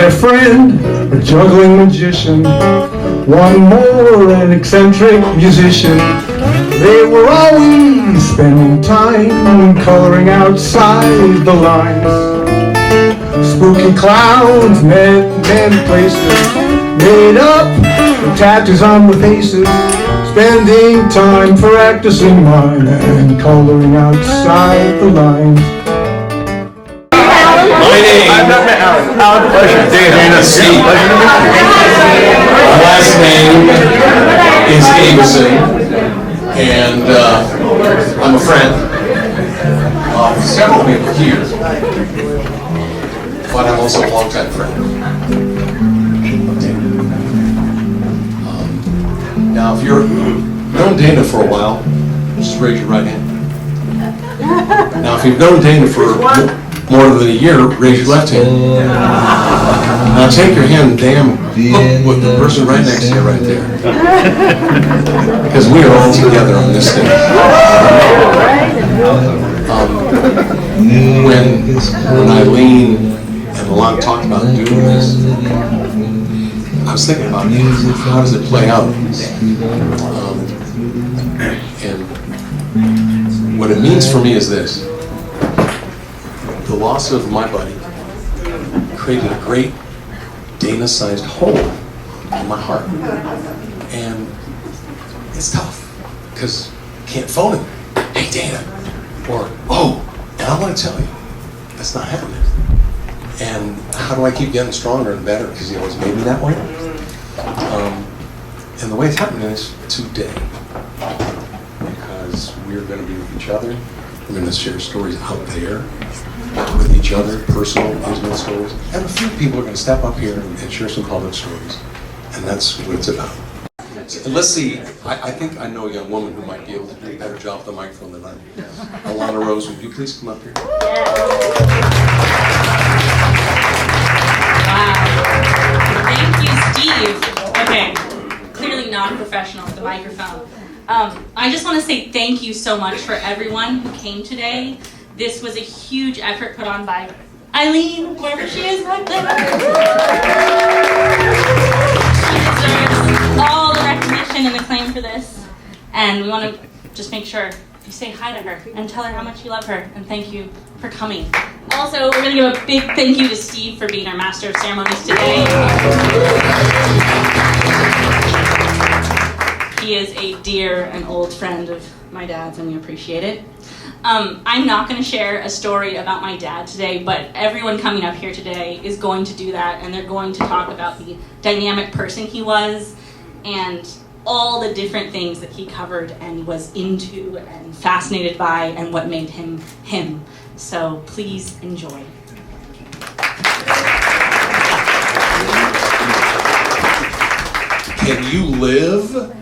a friend, a juggling magician, one more an eccentric musician. They were always spending time coloring outside the lines. Spooky clowns met many places, made up tattoos on their faces, spending time practicing mime and coloring outside the lines. My name, I've not met Alan. Pleasure. Dana Steve. My last name is Davison, and I'm a friend of several people here, but I'm also a longtime friend. Now, if you've known Dana for a while, just raise your right hand. Now, if you've known Dana for more than a year, raise your left hand. Now take your hand and damn look with the person right next to you right there. Because we are all together on this day. When Eileen and Alon talked about doing this, I was thinking about how does it play out? And what it means for me is this. The loss of my buddy created a great Dana-sized hole in my heart. And it's tough, because you can't phone him. Hey, Dana. Or, oh, and I want to tell you, that's not happening. And how do I keep getting stronger and better? Because he always made me that way. And the way it's happening is today. Because we're going to be with each other. We're going to share stories out there with each other, personal, intimate stories. And a few people are going to step up here and share some public stories. And that's what it's about. And let's see, I think I know a young woman who might be able to do a better job with the microphone than I do. Alana Rose, would you please come up here? Wow. Thank you, Steve. Okay, clearly non-professional with the microphone. I just want to say thank you so much for everyone who came today. This was a huge effort put on by Eileen, wherever she is right there. She deserves all the recognition and acclaim for this. And we want to just make sure you say hi to her and tell her how much you love her. And thank you for coming. Also, we're going to give a big thank you to Steve for being our master of ceremonies today. He is a dear and old friend of my dad's, and we appreciate it. I'm not going to share a story about my dad today, but everyone coming up here today is going to do that, and they're going to talk about the dynamic person he was and all the different things that he covered and was into and fascinated by and what made him him. So please enjoy. Can you live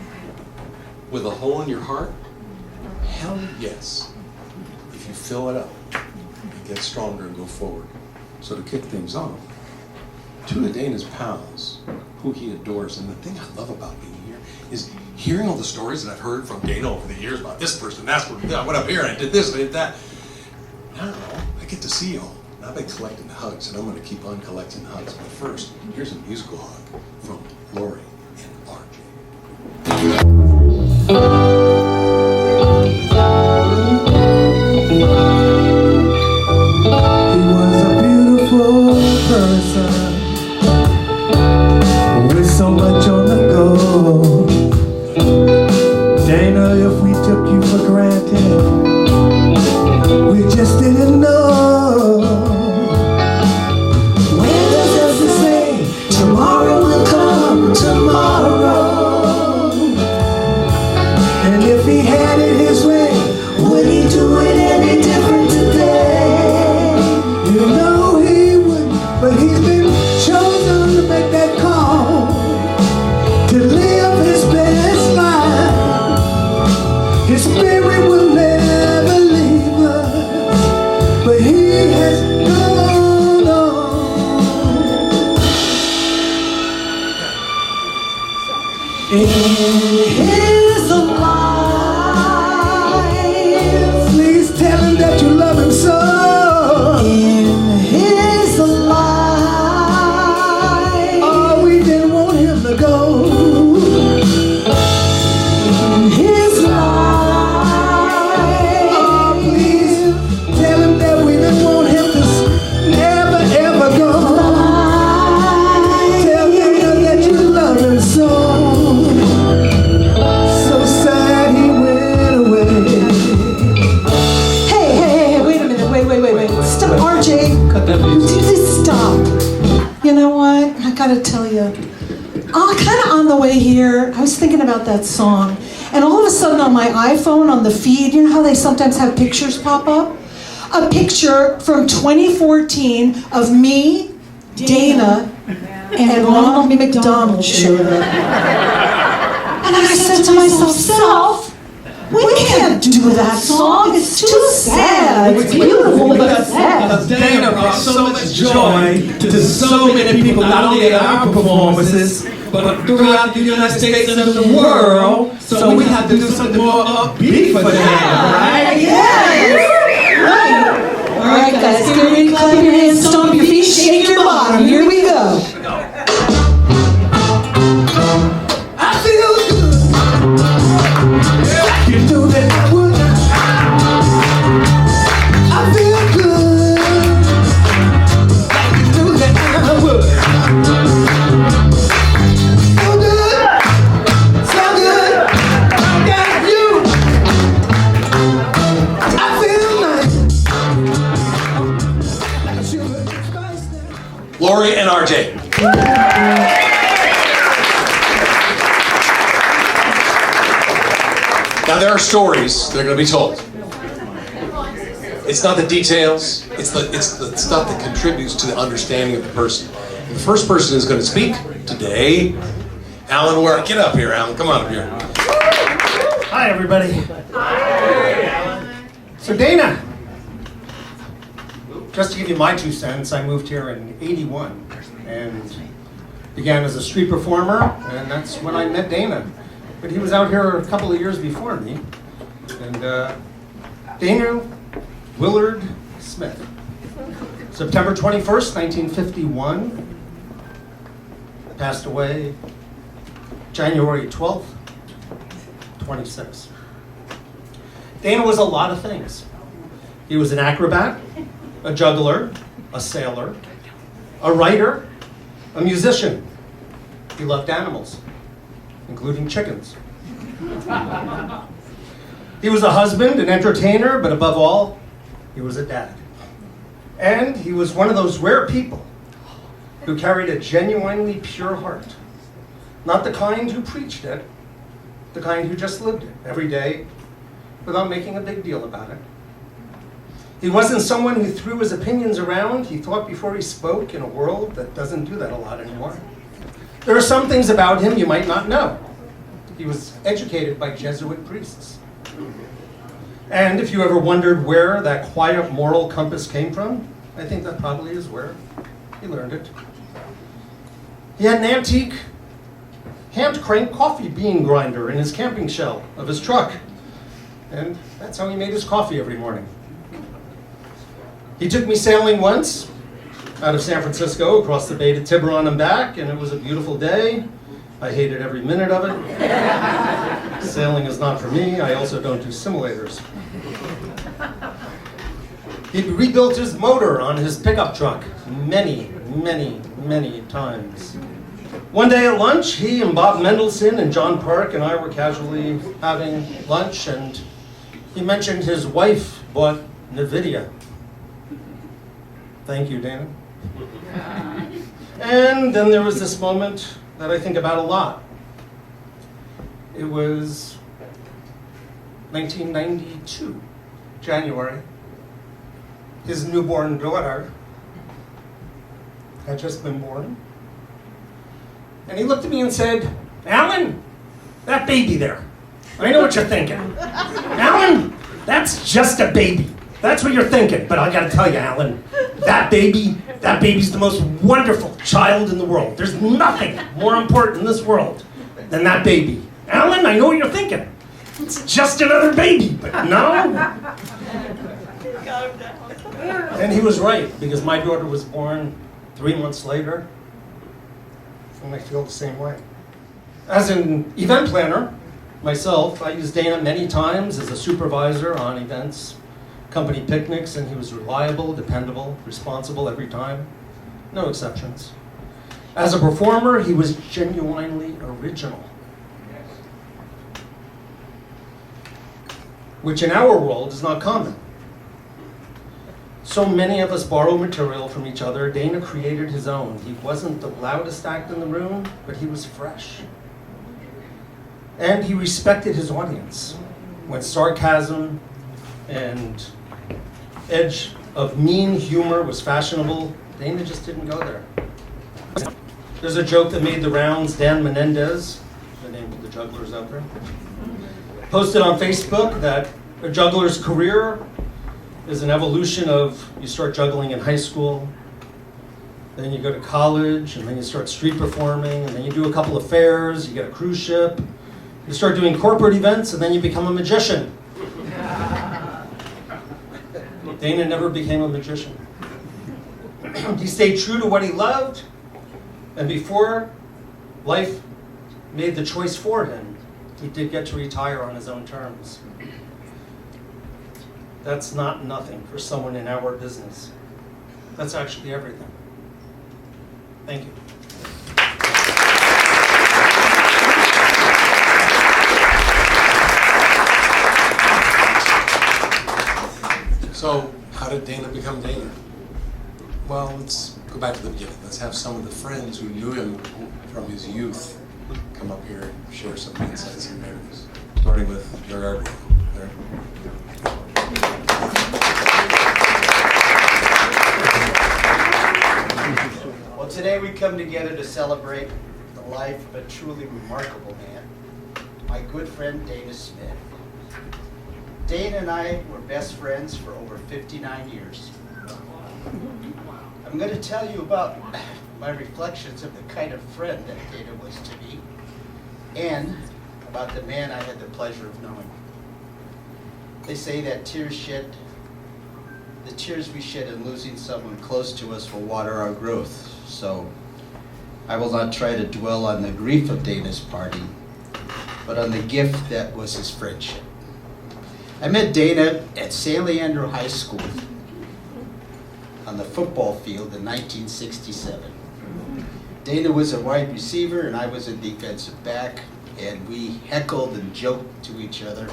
with a hole in your heart? Hell yes. If you fill it up and get stronger and go forward. So to kick things off, two of Dana's pals, who he adores, and the thing I love about being here is hearing all the stories that I've heard from Dana over the years about this person, that's what I went up here and I did this, I did that. I don't know, I get to see y'all. And I've been collecting hugs, and I'm going to keep on collecting hugs. But first, here's a musical hug from Lori and RJ. He was a beautiful person with so much on the go. Dana, if we took you for granted, we just didn't know. When does it say tomorrow will come tomorrow? And if he had it his way, would he do it any different today? You know he wouldn't, but he's been chosen to make that call, to live his best life. His spirit will never leave us, but he has gone on. In his life, please tell him that you love him so. In his life, gotta tell you, kind of on the way here, I was thinking about that song, and all of a sudden on my iPhone, on the feed, you know how they sometimes have pictures pop up? A picture from 2014 of me, Dana, and Ronald McDonald showed up. And I said to myself, Self, we can't do that song. It's too sad. It's beautiful, but sad. Dana brought so much joy to so many people, not only at our performances, but throughout the United States and the world. So we have to do something more upbeat for Dana, right? Yeah. Right. All right, guys, get ready to clap your hands, stomp your feet, shake your bottom. Here we go. I feel good. You knew that I would. I feel good. You knew that I would. So good. So good. Got you. I feel nice. Like a sugar spice now. Lori and RJ. Now there are stories that are going to be told. It's not the details, it's the stuff that contributes to the understanding of the person. And the first person who's going to speak today, Alan Ware. Get up here, Alan. Come on up here. Hi, everybody. So Dana, just to give you my 2 cents, I moved here in '81 and began as a street performer, and that's when I met Dana. But he was out here a couple of years before me, and Dana Willard Smith, September 21st, 1951, passed away January 12th, 26. Dana was a lot of things. He was an acrobat, a juggler, a sailor, a writer, a musician. He loved animals, including chickens. He was a husband, an entertainer, but above all, he was a dad. And he was one of those rare people who carried a genuinely pure heart. Not the kind who preached it, the kind who just lived it every day without making a big deal about it. He wasn't someone who threw his opinions around. He thought before he spoke in a world that doesn't do that a lot anymore. There are some things about him you might not know. He was educated by Jesuit priests. And if you ever wondered where that quiet moral compass came from, I think that probably is where he learned it. He had an antique hand-crank coffee bean grinder in his camping shell of his truck. And that's how he made his coffee every morning. He took me sailing once out of San Francisco across the bay to Tiburon and back, and it was a beautiful day. I hated every minute of it. Sailing is not for me. I also don't do simulators. He rebuilt his motor on his pickup truck many, many, many times. One day at lunch, he and Bob Mendelsohn and John Park and I were casually having lunch, and he mentioned his wife bought NVIDIA. Thank you, Dana. And then there was this moment that I think about a lot. It was 1992, January. His newborn daughter had just been born. And he looked at me and said, "Alan, that baby there, I know what you're thinking. Alan, that's just a baby. That's what you're thinking. But I gotta tell you, Alan, that baby's the most wonderful child in the world. There's nothing more important in this world than that baby. Alan, I know what you're thinking. It's just another baby, but no." And he was right, because my daughter was born 3 months later, and I feel the same way. As an event planner, myself, I used Dana many times as a supervisor on events, company picnics, and he was reliable, dependable, responsible every time. No exceptions. As a performer, he was genuinely original. Which in our world is not common. So many of us borrow material from each other. Dana created his own. He wasn't the loudest act in the room, but he was fresh. And he respected his audience. When sarcasm and edge of mean humor was fashionable, Dana just didn't go there. There's a joke that made the rounds. Dan Menendez, the name of the jugglers out there, posted on Facebook that a juggler's career is an evolution of, you start juggling in high school, then you go to college, and then you start street performing, and then you do a couple of fairs, you get a cruise ship, you start doing corporate events, and then you become a magician. Dana never became a magician. He stayed true to what he loved, and before life made the choice for him, he did get to retire on his own terms. That's not nothing for someone in our business. That's actually everything. Thank you. So, how did Dana become Dana? Well, let's go back to the beginning. Let's have some of the friends who knew him from his youth come up here and share some insights and memories. Starting with Juggler. Well, today we come together to celebrate the life of a truly remarkable man, my good friend Dana Smith. Dana and I were best friends for over 59 years. I'm going to tell you about my reflections of the kind of friend that Dana was to me, and about the man I had the pleasure of knowing. They say that the tears we shed in losing someone close to us will water our growth. So I will not try to dwell on the grief of Dana's parting, but on the gift that was his friendship. I met Dana at San Leandro High School on the football field in 1967. Dana was a wide receiver and I was a defensive back, and we heckled and joked to each other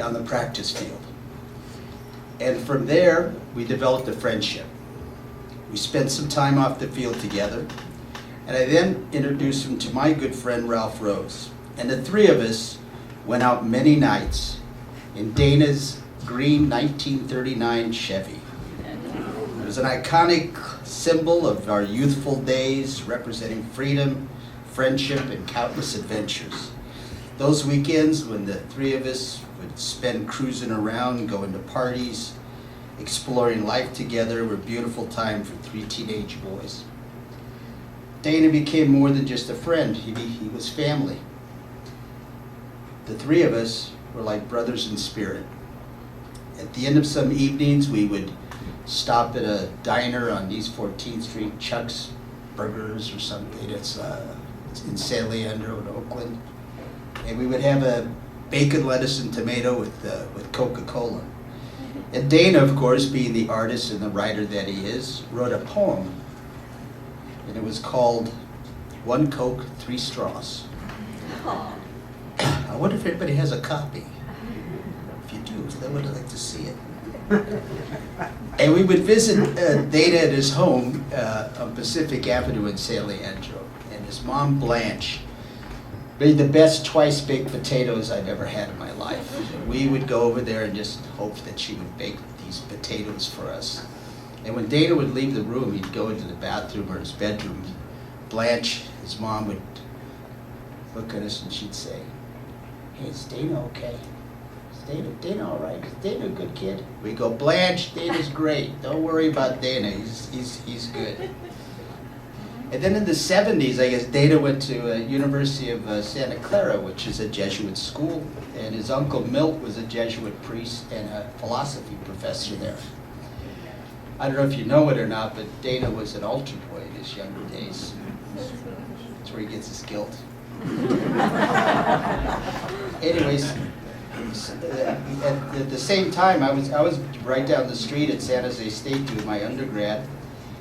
on the practice field. And from there, we developed a friendship. We spent some time off the field together, and I then introduced him to my good friend Ralph Rose. And the three of us went out many nights in Dana's green 1939 Chevy. It was an iconic symbol of our youthful days, representing freedom, friendship, and countless adventures. Those weekends when the three of us would spend cruising around, going to parties, exploring life together were a beautiful time for three teenage boys. Dana became more than just a friend, he was family. The three of us were like brothers in spirit. At the end of some evenings, we would stop at a diner on East 14th Street, Chuck's Burgers or something. It's in San Leandro in Oakland. And we would have a bacon, lettuce, and tomato with Coca-Cola. And Dana, of course, being the artist and the writer that he is, wrote a poem. And it was called One Coke, Three Straws. I wonder if anybody has a copy. If you do, then would like to see it. And we would visit Dana at his home on Pacific Avenue in San Leandro. And his mom, Blanche, made the best twice-baked potatoes I've ever had in my life. We would go over there and just hope that she would bake these potatoes for us. And when Dana would leave the room, he'd go into the bathroom or his bedroom. Blanche, his mom, would look at us and she'd say, "Hey, is Dana okay? Is Dana all right? Is Dana a good kid?" We go, "Blanche, Dana's great. Don't worry about Dana. He's good." And then in the 70s, I guess, Dana went to University of Santa Clara, which is a Jesuit school, and his uncle Milt was a Jesuit priest and a philosophy professor there. I don't know if you know it or not, but Dana was an altar boy in his younger days. That's where he gets his guilt. Anyways, at the same time, I was right down the street at San Jose State doing my undergrad,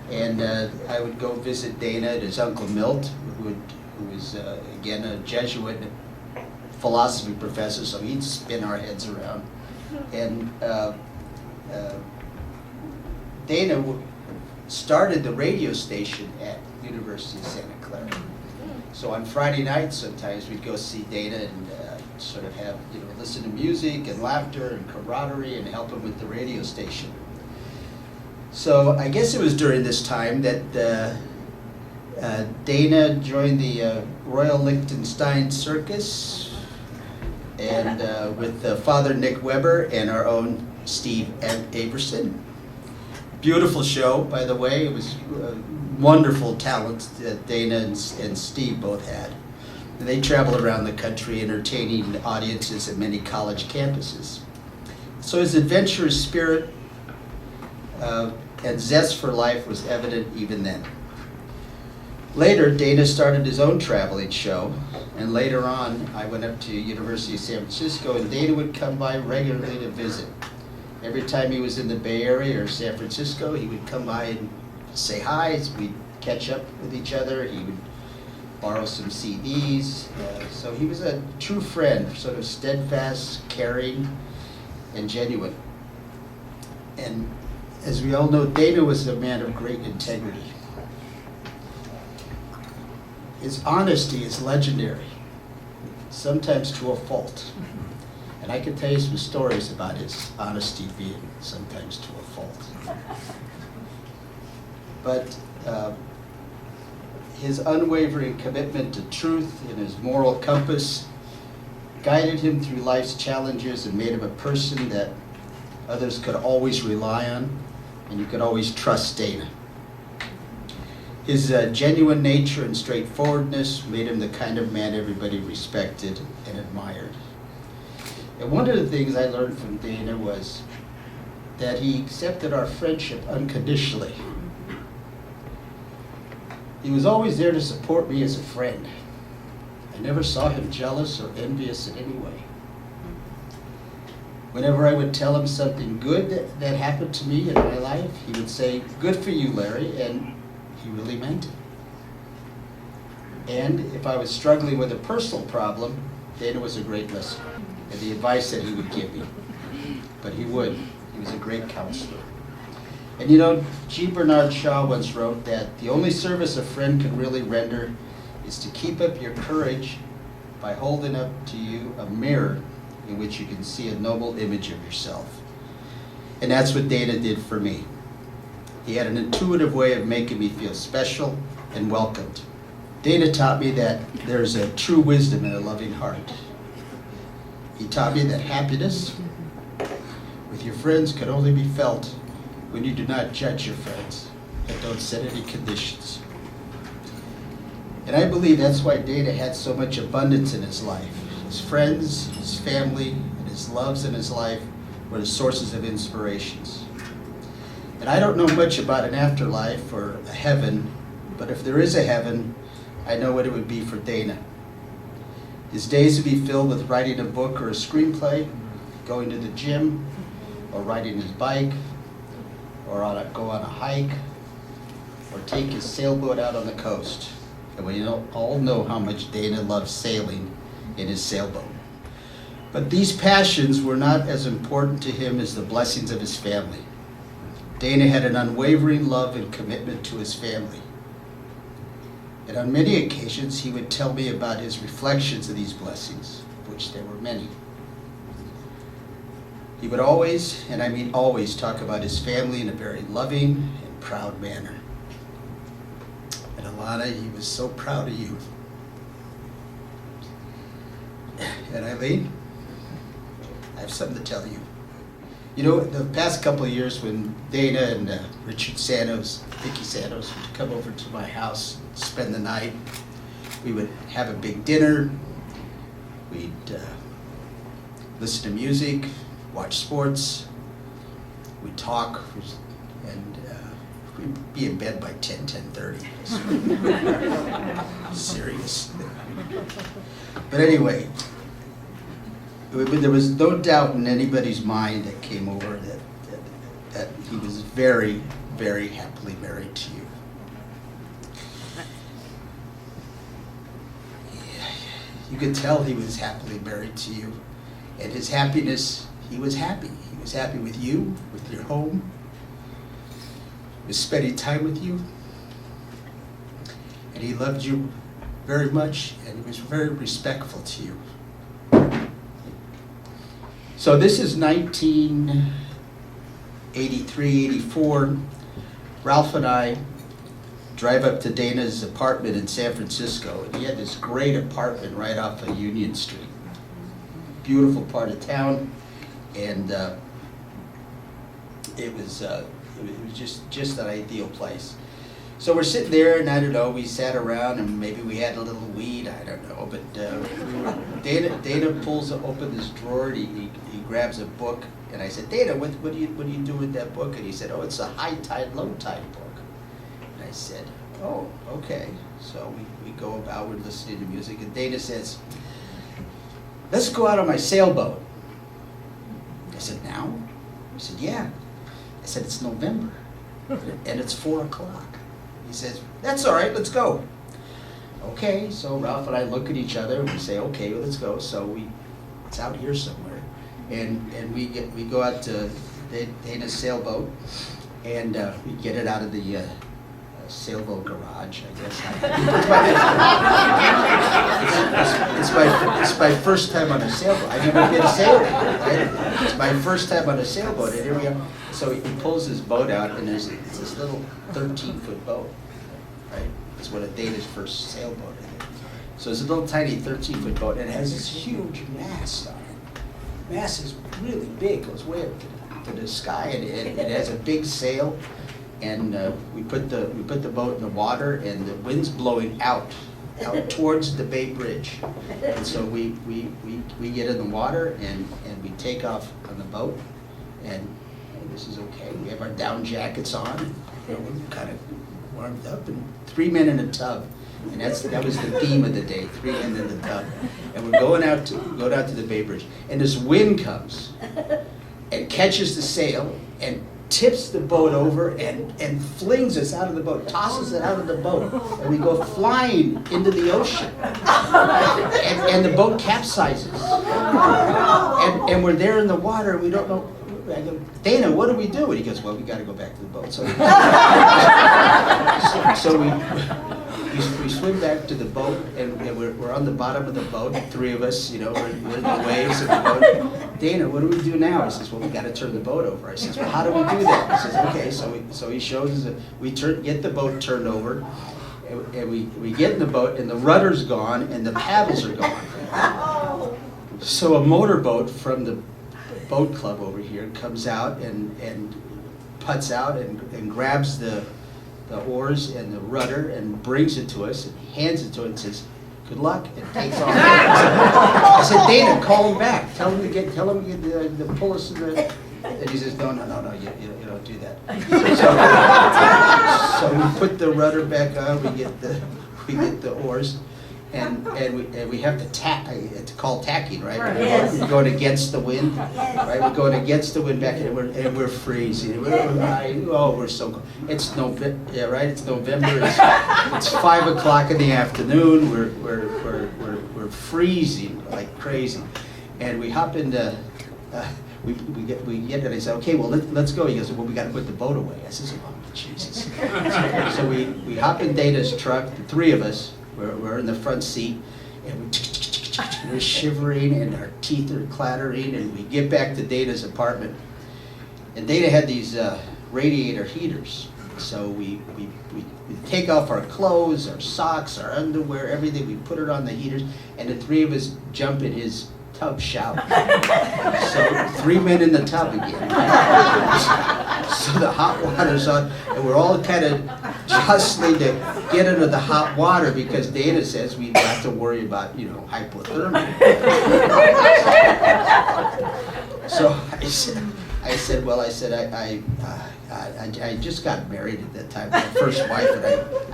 and I would go visit Dana at his uncle Milt, who was again a Jesuit philosophy professor, so he'd spin our heads around. And Dana started the radio station at University of Santa Clara. So on Friday nights, sometimes we'd go see Dana and sort of have, listen to music and laughter and camaraderie and help him with the radio station. So I guess it was during this time that Dana joined the Royal Liechtenstein Circus, and with Father Nick Weber and our own Steve Averson. Beautiful show, by the way. It was wonderful talents that Dana and Steve both had. And they traveled around the country entertaining audiences at many college campuses. So his adventurous spirit and zest for life was evident even then. Later, Dana started his own traveling show, and later on, I went up to University of San Francisco, and Dana would come by regularly to visit. Every time he was in the Bay Area or San Francisco, he would come by and say hi. We'd catch up with each other. He would borrow some CDs. So he was a true friend, sort of steadfast, caring, and genuine. And as we all know, Dana was a man of great integrity. His honesty is legendary, sometimes to a fault. And I can tell you some stories about his honesty being sometimes to a fault. But his unwavering commitment to truth and his moral compass guided him through life's challenges and made him a person that others could always rely on, and you could always trust Dana. His genuine nature and straightforwardness made him the kind of man everybody respected and admired. And one of the things I learned from Dana was that he accepted our friendship unconditionally. He was always there to support me as a friend. I never saw him jealous or envious in any way. Whenever I would tell him something good that happened to me in my life, he would say, "Good for you, Larry," and he really meant it. And if I was struggling with a personal problem, Dana was a great listener, and the advice that he would give me. But he would. He was a great counselor. And G. Bernard Shaw once wrote that the only service a friend can really render is to keep up your courage by holding up to you a mirror in which you can see a noble image of yourself. And that's what Dana did for me. He had an intuitive way of making me feel special and welcomed. Dana taught me that there's a true wisdom in a loving heart. He taught me that happiness with your friends can only be felt when you do not judge your friends and don't set any conditions. And I believe that's why Dana had so much abundance in his life. His friends, his family, and his loves in his life were the sources of inspirations. And I don't know much about an afterlife or a heaven, but if there is a heaven, I know what it would be for Dana. His days would be filled with writing a book or a screenplay, going to the gym, or riding his bike, or go on a hike, or take his sailboat out on the coast. And we all know how much Dana loves sailing in his sailboat. But these passions were not as important to him as the blessings of his family. Dana had an unwavering love and commitment to his family. And on many occasions, he would tell me about his reflections of these blessings, of which there were many. He would always, and I mean always, talk about his family in a very loving and proud manner. And Alana, he was so proud of you. And Eileen, I have something to tell you. The past couple of years when Dana and Vicky Santos would come over to my house, spend the night, we would have a big dinner, we'd listen to music, watch sports, we'd talk, and we'd be in bed by 10:30. Serious. But anyway, there was no doubt in anybody's mind that came over that he was very, very happily married to you. You could tell he was happily married to you. And his happiness, he was happy. He was happy with you, with your home. was spending time with you, and he loved you very much, and he was very respectful to you. So this is 1983, 84. Ralph and I drive up to Dana's apartment in San Francisco, and he had this great apartment right off of Union Street. Beautiful part of town, and it was just an ideal place. So we're sitting there, and I don't know, we sat around, and maybe we had a little weed, I don't know, but Dana pulls open this drawer, and he grabs a book, and I said, Dana, what do you do with that book? And he said, oh, it's a high tide, low tide book. And I said, oh, okay. So we go about, we're listening to music, and Dana says, let's go out on my sailboat. I said, now? He said, yeah. I said, it's November, and it's 4 o'clock. He says, that's all right, let's go. Okay, so Ralph and I look at each other, and we say, okay, let's go. So it's out here somewhere. And we go out to Dana's sailboat, and we get it out of the sailboat garage, I guess. It's my first time on a sailboat. I've never been sailing, right? It's my first time on a sailboat, and here we are. So he pulls his boat out, and it's this little 13-foot boat, right? It's one of Dana's first sailboat, I think. So it's a little tiny 13-foot boat, and it has this huge mast on it. The mast is really big, goes way up to the sky, and it has a big sail. And we put the boat in the water, and the wind's blowing out towards the Bay Bridge. And so we get in the water, and we take off on the boat, and this is okay. We have our down jackets on, we're kind of warmed up, and 3 men in a tub. And that was the theme of the day, 3 men in the tub. And we're going out to the Bay Bridge, and this wind comes and catches the sail and tips the boat over and flings us out of the boat, tosses it out of the boat, and we go flying into the ocean. And the boat capsizes. And we're there in the water, and we don't know. I go, Dana, what do we do? And he goes, well, we got to go back to the boat. So we swim back to the boat, and we're on the bottom of the boat, 3 of us, we're in the waves of the boat. Dana, what do we do now? He says, well, we got to turn the boat over. I says, well, how do we do that? He says, okay, so he shows us that we get the boat turned over, and we get in the boat, and the rudder's gone, and the paddles are gone. So a motorboat from the boat club over here comes out and puts out and grabs the oars and the rudder and brings it to us and hands it to us and says, good luck, and takes off. I said, Dana, call him back. Tell him to pull us in the... And he says, no, you don't do that. So we put the rudder back on, we get the oars, and we have to tack. It's called tacking, right? Yes. We're going against the wind, right? We're going against the wind back, and we're freezing. We're so cold. It's November, yeah, right? It's November. It's 5 o'clock in the afternoon. We're freezing like crazy, and we hop into. We get it. I said, okay, well let's go. He goes, well, we got to put the boat away. I says, oh Jesus. So we hop in Dana's truck. The 3 of us. We're in the front seat, and we're shivering, and our teeth are clattering, and we get back to Dana's apartment. And Dana had these radiator heaters. So we take off our clothes, our socks, our underwear, everything. We put it on the heaters, and the 3 of us jump in his tub shower. So 3 men in the tub again. So the hot water's on, and we're all kind of jostling to get into the hot water because Dana says we have to worry about, hypothermia. So I just got married at that time, my first wife, and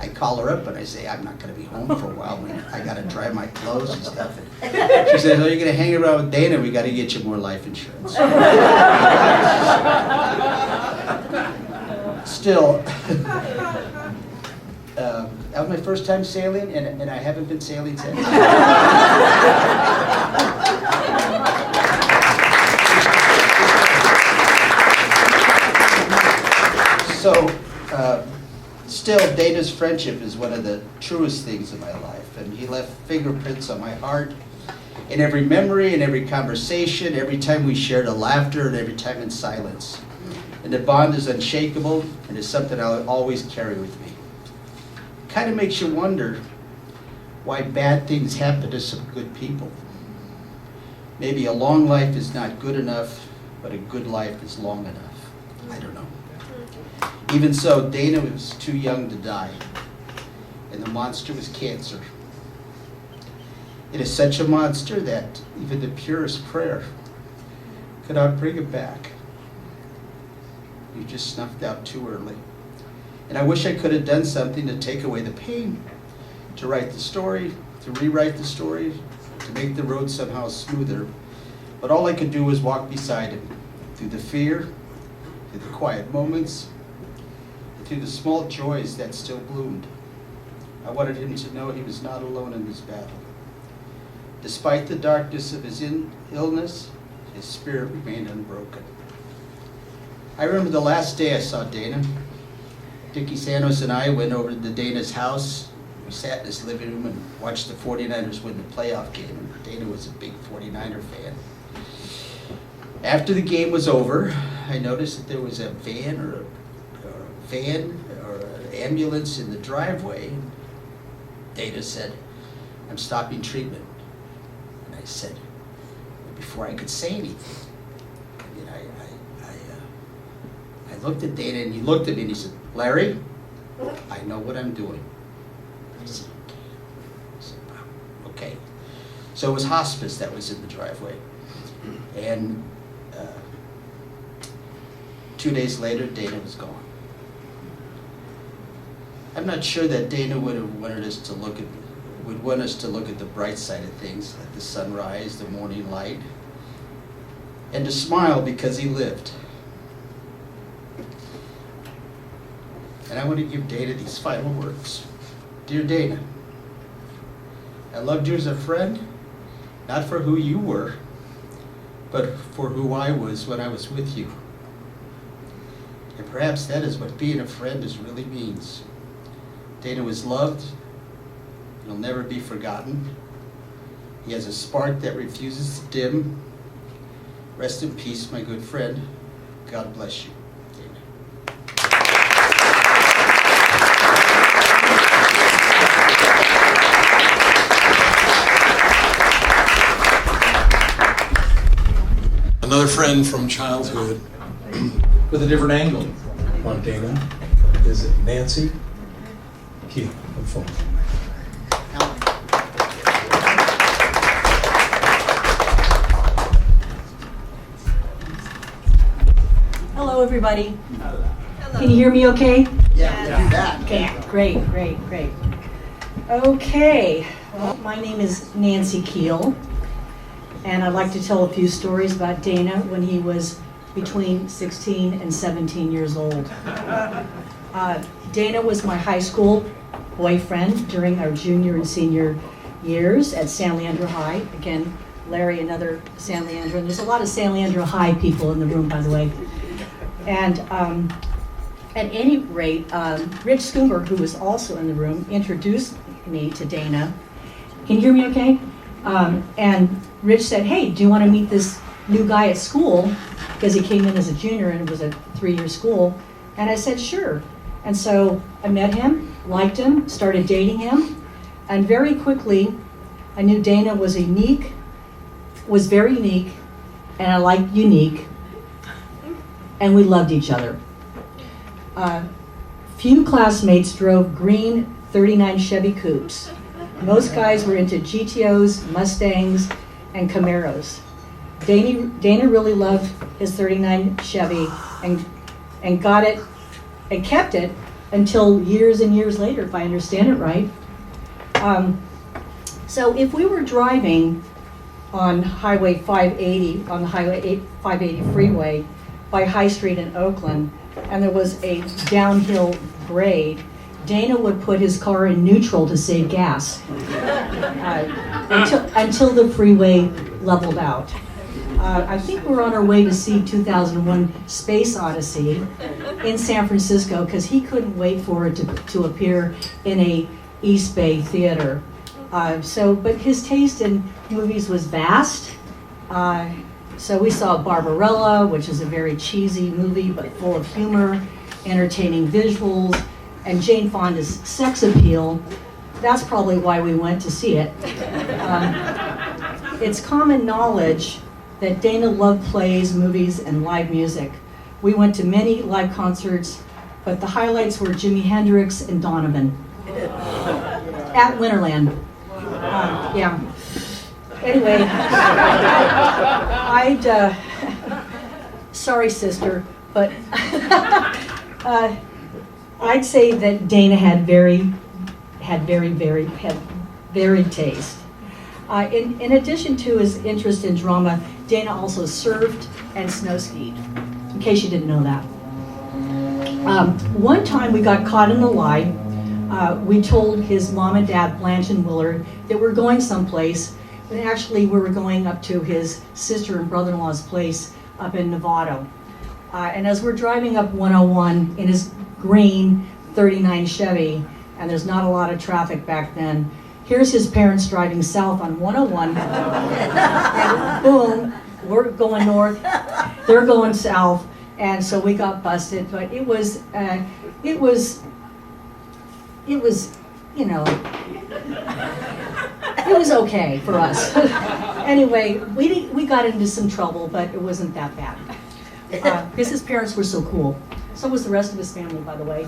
I call her up and I say, I'm not going to be home for a while. I got to dry my clothes and stuff. And she says, oh, you're going to hang around with Dana? We got to get you more life insurance. Still, that was my first time sailing, and I haven't been sailing since. So, Still, Dana's friendship is one of the truest things in my life, and he left fingerprints on my heart in every memory, in every conversation, every time we shared a laughter, and every time in silence. And the bond is unshakable, and is something I'll always carry with me. Kind of makes you wonder why bad things happen to some good people. Maybe a long life is not good enough, but a good life is long enough. I don't know. Even so, Dana was too young to die, and the monster was cancer. It is such a monster that even the purest prayer could not bring it back. You just snuffed out too early. And I wish I could have done something to take away the pain, to write the story, to rewrite the story, to make the road somehow smoother. But all I could do was walk beside him, through the fear, through the quiet moments, and through the small joys that still bloomed. I wanted him to know he was not alone in this battle. Despite the darkness of his illness, his spirit remained unbroken. I remember the last day I saw Dana. Dickie Sanos and I went over to Dana's house. We sat in his living room and watched the 49ers win the playoff game. Dana was a big 49er fan. After the game was over, I noticed that there was a van or an ambulance in the driveway. Dana said, "I'm stopping treatment." And I said, before I could say anything, I looked at Dana, and he looked at me and he said, "Larry, I know what I'm doing." I said, okay. So it was hospice that was in the driveway. And 2 days later, Dana was gone. I'm not sure that Dana would want us to look at the bright side of things, like the sunrise, the morning light, and to smile because he lived. And I want to give Dana these final words. Dear Dana, I loved you as a friend, not for who you were, but for who I was when I was with you. And perhaps that is what being a friend really means. Dana was loved. He'll never be forgotten. He has a spark that refuses to dim. Rest in peace, my good friend. God bless you. Another friend from childhood with a different angle on Dana is Nancy Keel. Hello, everybody. Can you hear me okay? Yeah. Okay, great. Okay, well, my name is Nancy Keel, and I'd like to tell a few stories about Dana when he was between 16 and 17 years old. Dana was my high school boyfriend during our junior and senior years at San Leandro High. Again, Larry, another San Leandro, and there's a lot of San Leandro High people in the room, by the way. And at any rate, Rich Scoomer, who was also in the room, introduced me to Dana. Can you hear me okay? And Rich said, "Hey, do you want to meet this new guy at school?" Because he came in as a junior and it was a 3-year school. And I said, "Sure." And so I met him, liked him, started dating him. And very quickly, I knew Dana was very unique, and I liked unique. And we loved each other. Few classmates drove green 39 Chevy Coupes. Most guys were into GTOs, Mustangs, and Camaros. Dana really loved his 39 Chevy and got it and kept it until years and years later, if I understand it right. So if we were driving on Highway 580, on the Highway 580 freeway by High Street in Oakland, and there was a downhill grade, Dana would put his car in neutral to save gas until the freeway leveled out. I think we're on our way to see 2001 Space Odyssey, in San Francisco because he couldn't wait for it to appear in a East Bay theater. But his taste in movies was vast. So we saw Barbarella, which is a very cheesy movie but full of humor, entertaining visuals, and Jane Fonda's sex appeal. That's probably why we went to see it. It's common knowledge that Dana loved plays, movies, and live music. We went to many live concerts, but the highlights were Jimi Hendrix and Donovan at Winterland. Yeah. Anyway, sorry sister, but I'd say that Dana had varied taste. In addition to his interest in drama, Dana also surfed and snow skied, in case you didn't know that. One time we got caught in a lie. We told his mom and dad, Blanche and Willard, that we're going someplace, and actually we were going up to his sister and brother-in-law's place up in Novato. And as we're driving up 101 in his green 39 Chevy, and there's not a lot of traffic back then, here's his parents driving south on 101, and boom, we're going north, they're going south, and so we got busted. But it was, you know, it was okay for us. Anyway, we got into some trouble, but it wasn't that bad. Because his parents were so cool. So was the rest of his family, by the way.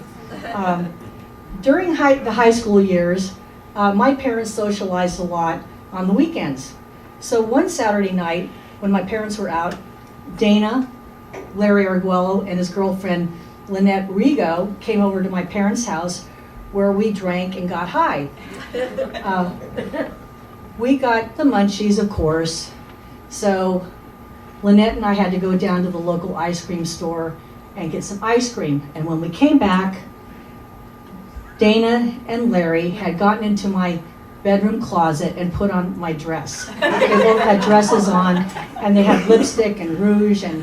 During the high school years, my parents socialized a lot on the weekends. So one Saturday night, when my parents were out, Dana, Larry Arguello, and his girlfriend Lynette Rigo came over to my parents' house, where we drank and got high. We got the munchies, of course. So Lynette and I had to go down to the local ice cream store and get some ice cream. And when we came back, Dana and Larry had gotten into my bedroom closet and put on my dress. They both had dresses on, and they had lipstick and rouge and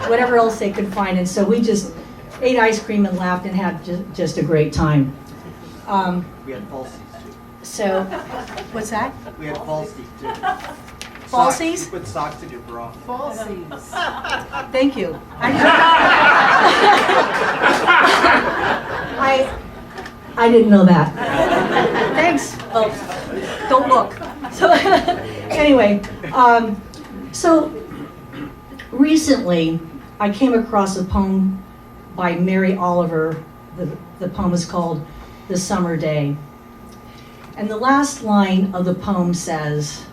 whatever else they could find. And so we just ate ice cream and laughed and had just a great time. We had falsies too. So, what's that? We had falsies too. Falsies? You put socks in your bra. Thank you. I didn't know that. Thanks. Well, don't look. So anyway, so recently I came across a poem by Mary Oliver. The poem is called "The Summer Day." And the last line of the poem says,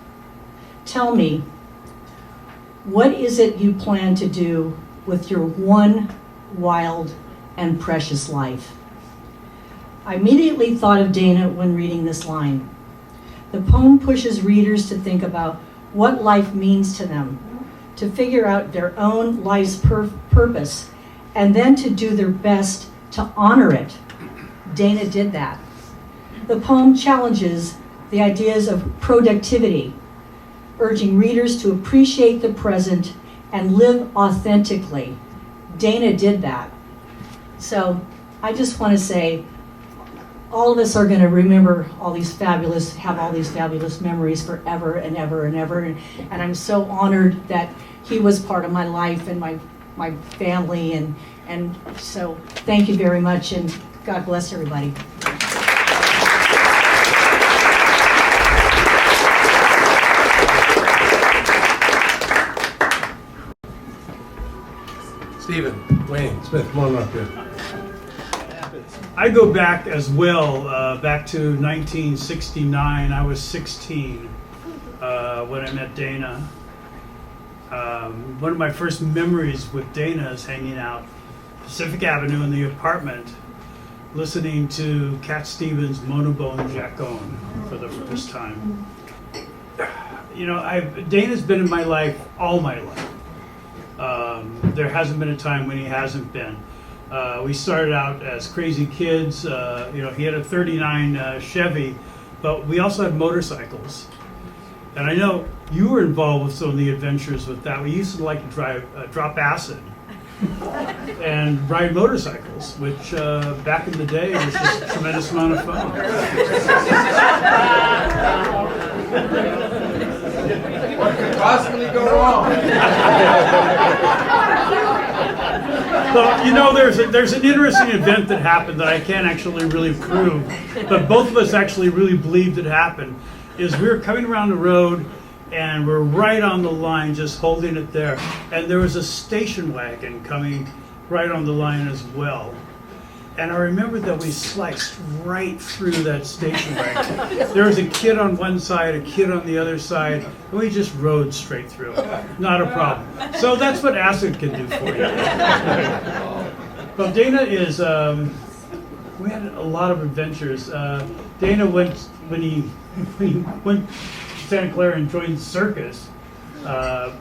"Tell me, what is it you plan to do with your one wild and precious life?" I immediately thought of Dana when reading this line. The poem pushes readers to think about what life means to them, to figure out their own life's purpose, and then to do their best to honor it. Dana did that. The poem challenges the ideas of productivity, urging readers to appreciate the present and live authentically. Dana did that. So I just want to say, all of us are going to remember have all these fabulous memories forever and ever and ever. And I'm so honored that he was part of my life and my family. And so thank you very much, and God bless everybody. Stephen, Wayne, Smith, come on up here. I go back as well, back to 1969. I was 16 when I met Dana. One of my first memories with Dana is hanging out Pacific Avenue in the apartment, listening to Cat Stevens' Monobone Jacone for the first time. You know, Dana's been in my life all my life. There hasn't been a time when he hasn't been. We started out as crazy kids. You know, he had a 39 Chevy, but we also had motorcycles. And I know you were involved with some of the adventures with that. We used to like to drop acid and ride motorcycles, which back in the day was just a tremendous amount of fun. What could possibly go wrong? So, you know, there's an interesting event that happened that I can't actually really prove, but both of us actually really believed it happened. Is we were coming around the road and we're right on the line, just holding it there, and there was a station wagon coming right on the line as well. And I remember that we sliced right through that station wagon. There was a kid on one side, a kid on the other side, and we just rode straight through. Not a problem. So that's what acid can do for you. Well, Dana is, we had a lot of adventures. Dana went, when he went to Santa Clara and joined the circus,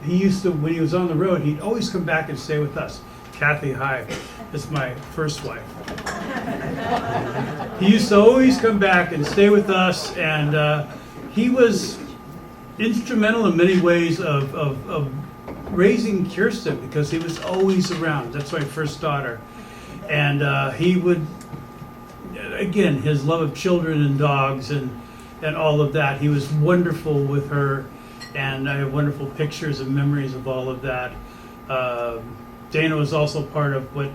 he used to, when he was on the road, he'd always come back and stay with us. Kathy, hi. That's my first wife. He used to always come back and stay with us, and he was instrumental in many ways of raising Kirsten, because he was always around. That's my first daughter. And he would, again, his love of children and dogs and all of that. He was wonderful with her, and I have wonderful pictures and memories of all of that. Dana was also part of what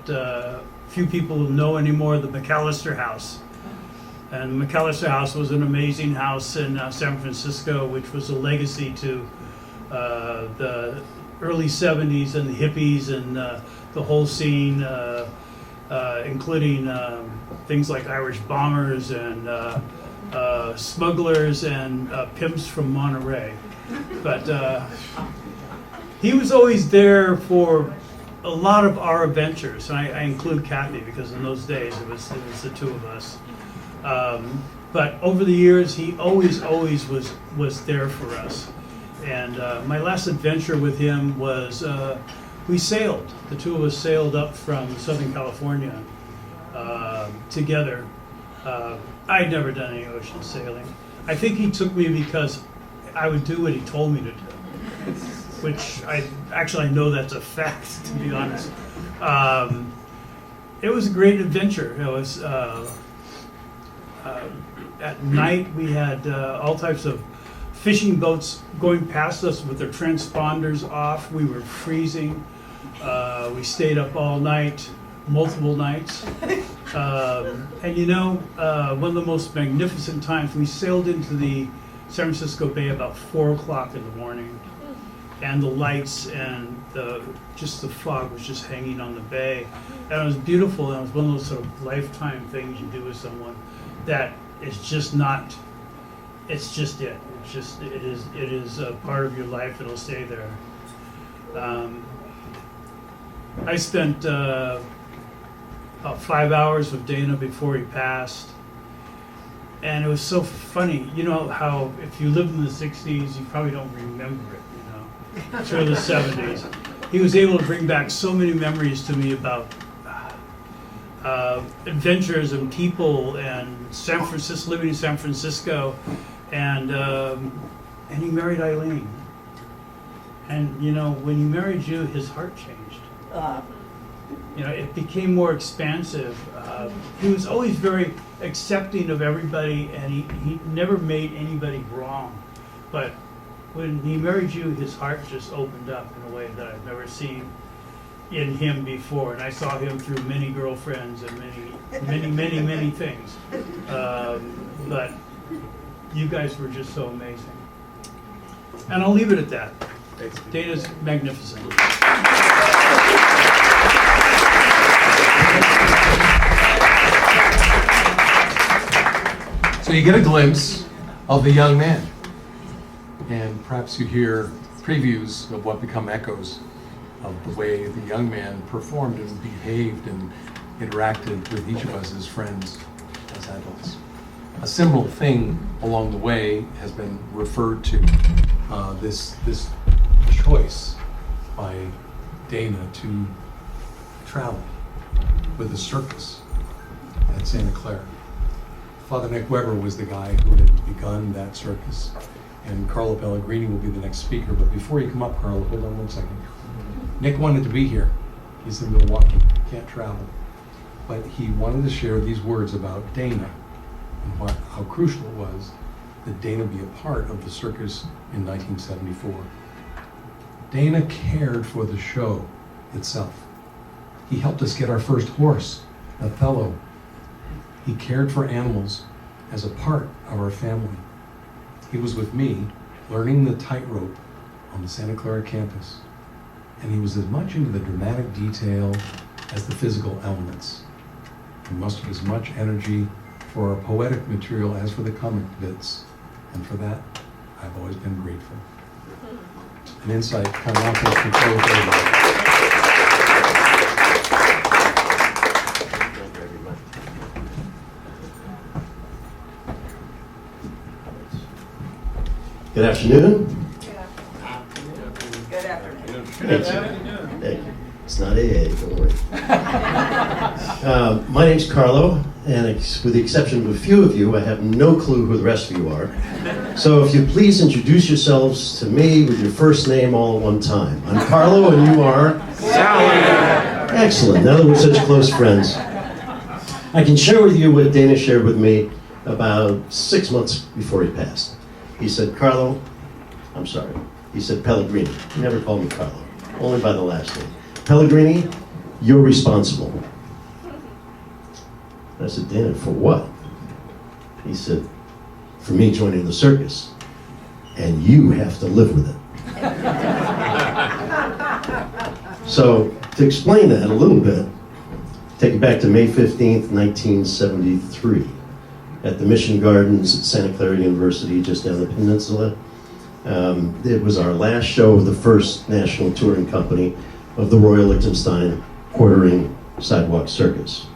few people know anymore, the McAllister House. And the McAllister House was an amazing house in San Francisco, which was a legacy to the early 70s and the hippies and the whole scene, including things like Irish bombers and smugglers and pimps from Monterey. But he was always there for a lot of our adventures, and I include Kathy because in those days it was the two of us. But over the years, he always was there for us. And my last adventure with him was we sailed. The two of us sailed up from Southern California together. I'd never done any ocean sailing. I think he took me because I would do what he told me to do, which I know that's a fact, to be honest. It was a great adventure. It was at night we had all types of fishing boats going past us with their transponders off. We were freezing. We stayed up all night, multiple nights. And you know, one of the most magnificent times, we sailed into the San Francisco Bay about 4 o'clock in the morning. And the lights and just the fog was just hanging on the bay. And it was beautiful, and it was one of those sort of lifetime things you do with someone that is just not, it's just it. It is a part of your life, it'll stay there. I spent about 5 hours with Dana before he passed. And it was so funny. You know how if you lived in the 60s, you probably don't remember it. Through the 70s. He was able to bring back so many memories to me about adventures and people and San Francisco, living in San Francisco, and he married Eileen. And you know, when he married you, his heart changed. You know, it became more expansive. He was always very accepting of everybody, and he never made anybody wrong. But when he married you, his heart just opened up in a way that I've never seen in him before. And I saw him through many girlfriends and many things. But you guys were just so amazing. And I'll leave it at that. Dana's magnificent. So you get a glimpse of the young man. And perhaps you hear previews of what become echoes of the way the young man performed and behaved and interacted with each of us as friends, as adults. A similar thing along the way has been referred to, this choice by Dana to travel with the circus at Santa Clara. Father Nick Weber was the guy who had begun that circus. And Carlo Pellegrini will be the next speaker. But before you come up, Carlo, hold on one second. Nick wanted to be here. He's in Milwaukee, can't travel. But he wanted to share these words about Dana and how crucial it was that Dana be a part of the circus in 1974. Dana cared for the show itself. He helped us get our first horse, Othello. He cared for animals as a part of our family. He was with me learning the tightrope on the Santa Clara campus. And he was as much into the dramatic detail as the physical elements. He mustered as much energy for our poetic material as for the comic bits. And for that, I've always been grateful. An insight kind of wants us to close over. Good afternoon. Good afternoon. Thank you. Thank you. It's not AA, don't worry. My name's Carlo, and with the exception of a few of you, I have no clue who the rest of you are. So if you please introduce yourselves to me with your first name all at one time. I'm Carlo, and you are? Sally. Excellent. Now that we're such close friends, I can share with you what Dana shared with me about 6 months before he passed. He said, Carlo, I'm sorry. He said, Pellegrini. He never called me Carlo, only by the last name. Pellegrini, you're responsible. I said, Dana, for what? He said, for me joining the circus. And you have to live with it. So, to explain that a little bit, take it back to May 15th, 1973, at the Mission Gardens at Santa Clara University, just down the peninsula. It was our last show of the first national touring company of the Royal Liechtenstein Quartering Sidewalk Circus.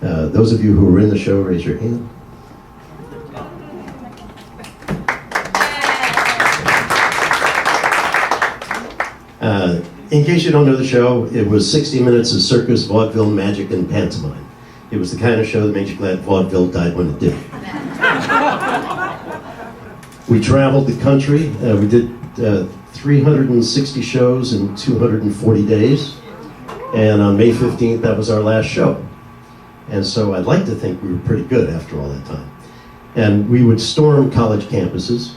Those of you who were in the show, raise your hand. In case you don't know the show, it was 60 minutes of circus, vaudeville, magic, and pantomime. It was the kind of show that made you glad vaudeville died when it did. We traveled the country. We did 360 shows in 240 days. And on May 15th, that was our last show. And so I'd like to think we were pretty good after all that time. And we would storm college campuses,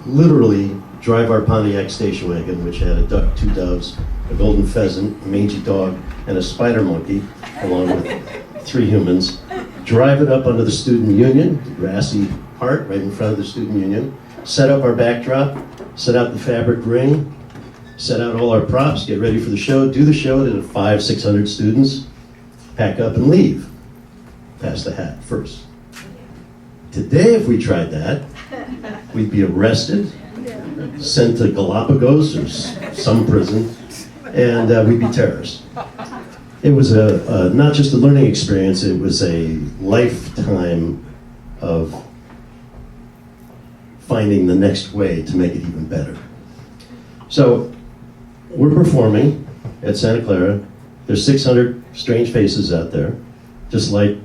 literally drive our Pontiac station wagon, which had a duck, 2 doves, a golden pheasant, a mangy dog, and a spider monkey, along with 3 humans, drive it up under the Student Union, the grassy part right in front of the Student Union, set up our backdrop, set out the fabric ring, set out all our props, get ready for the show, do the show to 500-600 students, pack up and leave. Pass the hat first. Today, if we tried that, we'd be arrested, sent to Galapagos or some prison, and we'd be terrorists. It was not just a learning experience, it was a lifetime of finding the next way to make it even better. So, we're performing at Santa Clara. There's 600 strange faces out there, just like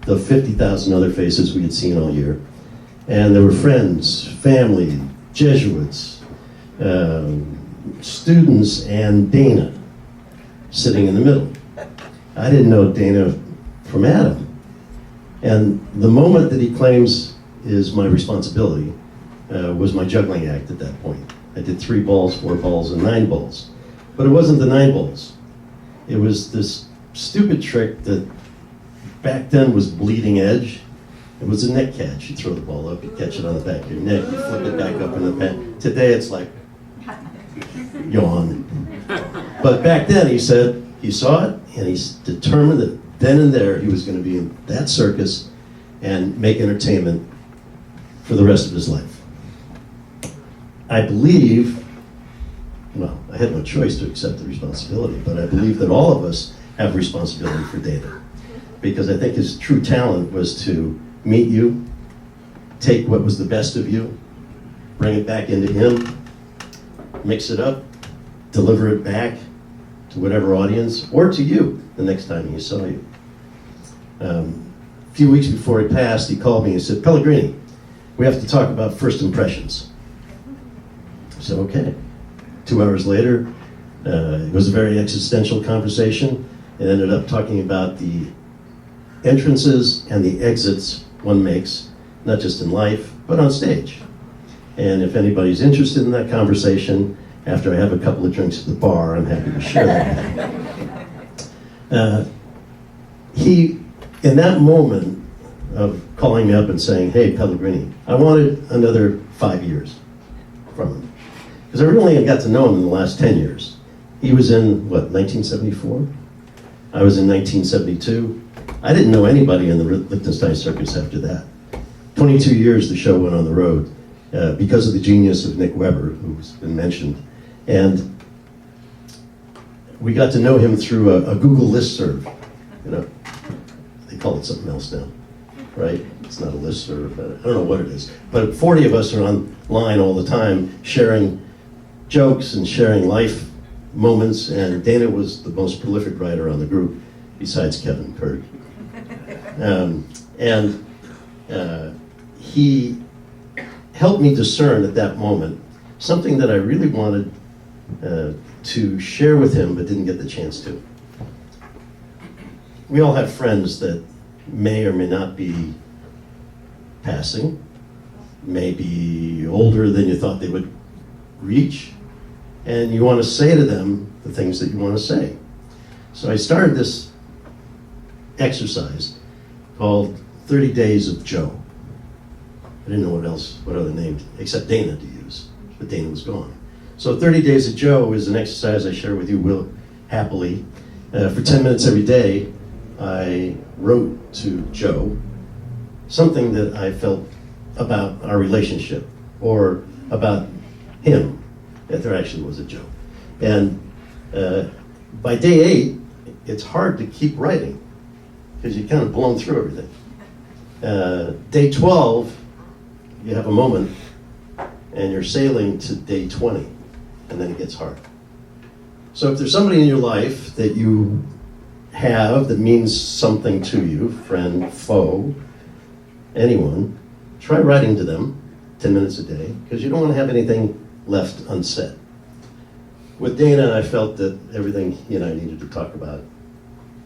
the 50,000 other faces we had seen all year. And there were friends, family, Jesuits, students, and Dana sitting in the middle. I didn't know Dana from Adam. And the moment that he claims is my responsibility was my juggling act at that point. I did 3 balls, 4 balls, and 9 balls. But it wasn't the 9 balls. It was this stupid trick that back then was bleeding edge. It was a neck catch. You throw the ball up, you catch it on the back of your neck, you flip it back up in the pen. Today it's like, yawn. But back then he said he saw it, and he's determined that then and there he was going to be in that circus and make entertainment for the rest of his life. I believe, well, I had no choice to accept the responsibility, but I believe that all of us have responsibility for Dana. Because I think his true talent was to meet you, take what was the best of you, bring it back into him, mix it up, deliver it back to whatever audience, or to you the next time he saw you. A few weeks before he passed, he called me and said, Pellegrini, we have to talk about first impressions. I said, okay. 2 hours later, It was a very existential conversation. It ended up talking about the entrances and the exits one makes, not just in life, but on stage. And if anybody's interested in that conversation, after I have a couple of drinks at the bar, I'm happy to share that. He, in that moment of calling me up and saying, hey, Pellegrini, I wanted another 5 years from him. Because I really got to know him in the last 10 years. He was in, what, 1974? I was in 1972. I didn't know anybody in the Liechtenstein Circus after that. 22 years the show went on the road because of the genius of Nick Weber, who's been mentioned. And we got to know him through a Google listserv. You know, they call it something else now, right? It's not a listserv, I don't know what it is. But 40 of us are online all the time sharing jokes and sharing life moments, and Dana was the most prolific writer on the group, besides Kevin Kirk. He helped me discern at that moment something that I really wanted to share with him, but didn't get the chance to. We all have friends that may or may not be passing, may be older than you thought they would reach, and you want to say to them the things that you want to say. So I started this exercise called 30 Days of Joe. I didn't know what other name except Dana to use, but Dana was gone. So 30 Days of Joe is an exercise I share with you happily. For 10 minutes every day, I wrote to Joe something that I felt about our relationship or about him, if there actually was a Joe. And by day 8, it's hard to keep writing because you've kind of blown through everything. Day 12, you have a moment and you're sailing to day 20, and then it gets hard. So if there's somebody in your life that you have that means something to you, friend, foe, anyone, try writing to them 10 minutes a day, because you don't want to have anything left unsaid. With Dana, I felt that everything he and I needed to talk about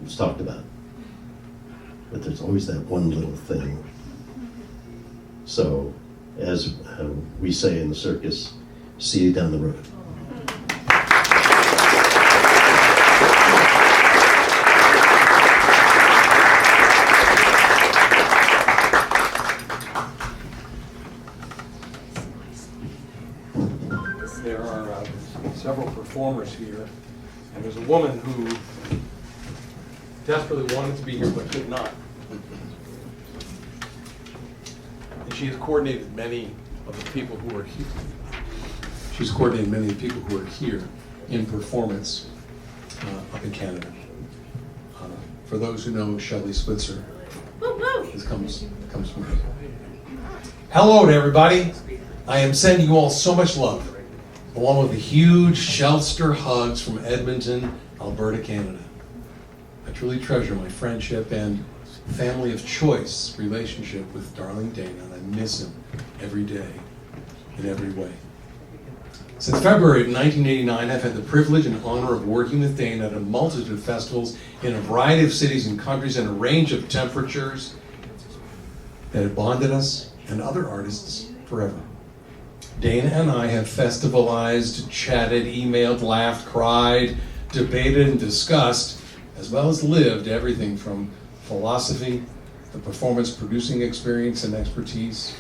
was talked about. But there's always that one little thing. So, as we say in the circus, see you down the road. There are several performers here, and there's a woman who desperately wanted to be here but could not. And she has coordinated many of the people who are here. She's coordinated many of the people who are here in performance up in Canada. For those who know Shelley Switzer, this comes from her. Hello to everybody. I am sending you all so much love, along with the huge Shelster hugs from Edmonton, Alberta, Canada. I truly treasure my friendship and family of choice relationship with darling Dana, and I miss him every day in every way. Since February of 1989, I've had the privilege and honor of working with Dana at a multitude of festivals in a variety of cities and countries and a range of temperatures that have bonded us and other artists forever. Dana and I have festivalized, chatted, emailed, laughed, cried, debated, and discussed, as well as lived everything from philosophy, the performance producing experience and expertise,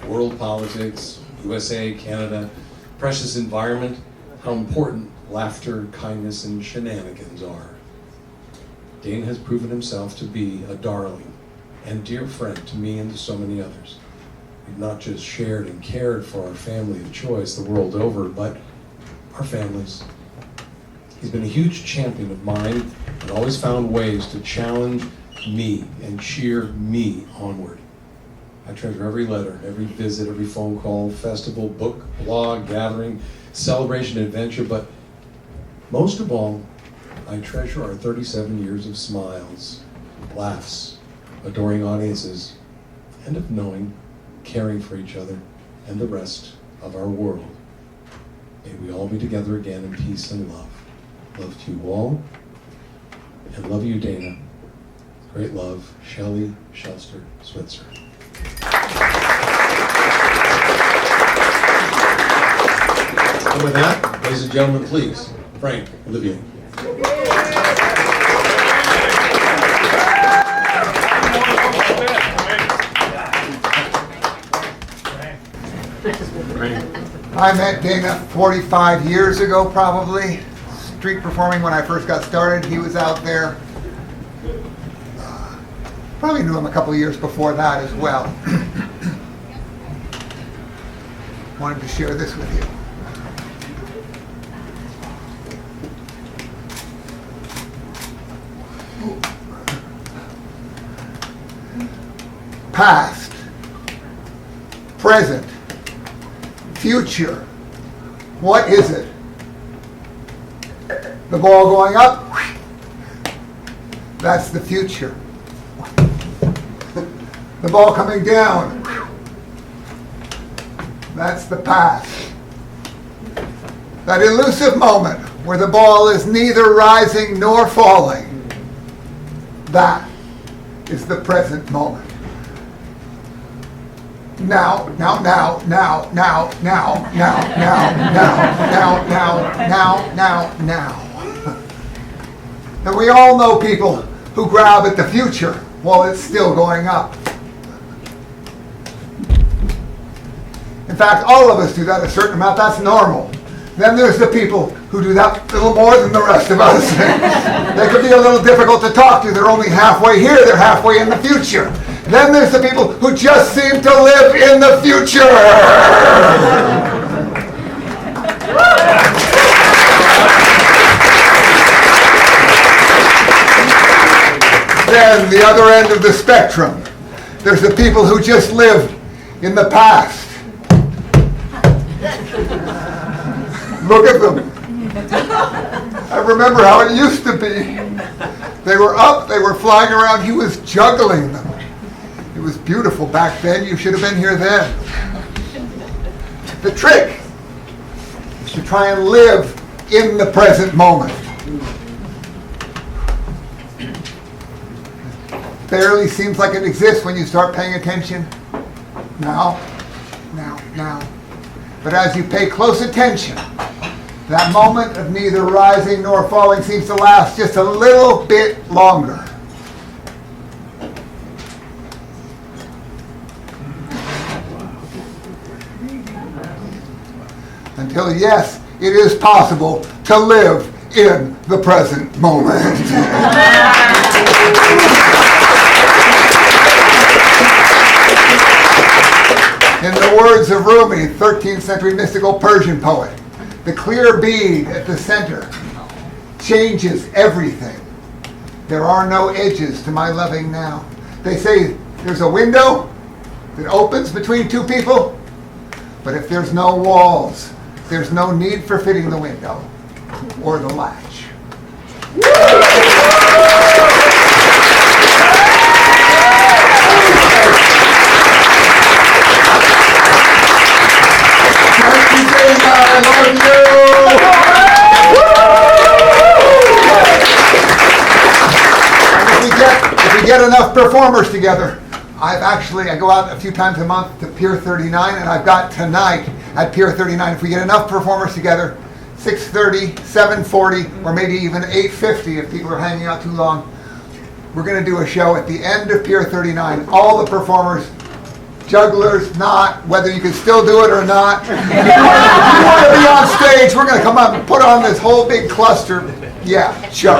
world politics, USA, Canada, precious environment, how important laughter, kindness, and shenanigans are. Dana has proven himself to be a darling and dear friend to me and to so many others. We've not just shared and cared for our family of choice the world over, but our families. He's been a huge champion of mine and always found ways to challenge me and cheer me onward. I treasure every letter, every visit, every phone call, festival, book, blog, gathering, celebration, adventure, but most of all, I treasure our 37 years of smiles, laughs, adoring audiences, and of knowing, caring for each other and the rest of our world. May we all be together again in peace and love. Love to you all. And love you, Dana. Great love, Shelley Shelster Switzer. And with that, ladies and gentlemen, please, Frank Olivier. I met Dana 45 years ago, probably. Street performing when I first got started. He was out there. Probably knew him a couple of years before that as well. Wanted to share this with you. Past, present, future. What is it? The ball going up? That's the future. The ball coming down? That's the past. That elusive moment where the ball is neither rising nor falling. That is the present moment. Now. And we all know people who grab at the future while it's still going up. In fact, all of us do that a certain amount. That's normal. Then there's the people who do that a little more than the rest of us. They could be a little difficult to talk to. They're only halfway here. They're halfway in the future. Then there's the people who just seem to live in the future. Then the other end of the spectrum, there's the people who just live in the past. Look at them. I remember how it used to be. They were up, they were flying around, he was juggling them. It was beautiful back then, you should have been here then. The trick is to try and live in the present moment. Barely seems like it exists when you start paying attention. Now. But as you pay close attention, that moment of neither rising nor falling seems to last just a little bit longer. Until, yes, it is possible to live in the present moment. In the words of Rumi, 13th century mystical Persian poet, the clear bead at the center changes everything. There are no edges to my loving now. They say there's a window that opens between two people, but if there's no walls, there's no need for fitting the window or the latch. If we get enough performers together, I go out a few times a month to Pier 39, and I've got tonight at Pier 39. If we get enough performers together, 6:30, 7:40, or maybe even 8:50 if people are hanging out too long, we're going to do a show at the end of Pier 39. All the performers, jugglers, not, whether you can still do it or not. If you want to be on stage, we're going to come up and put on this whole big cluster. Yeah, show.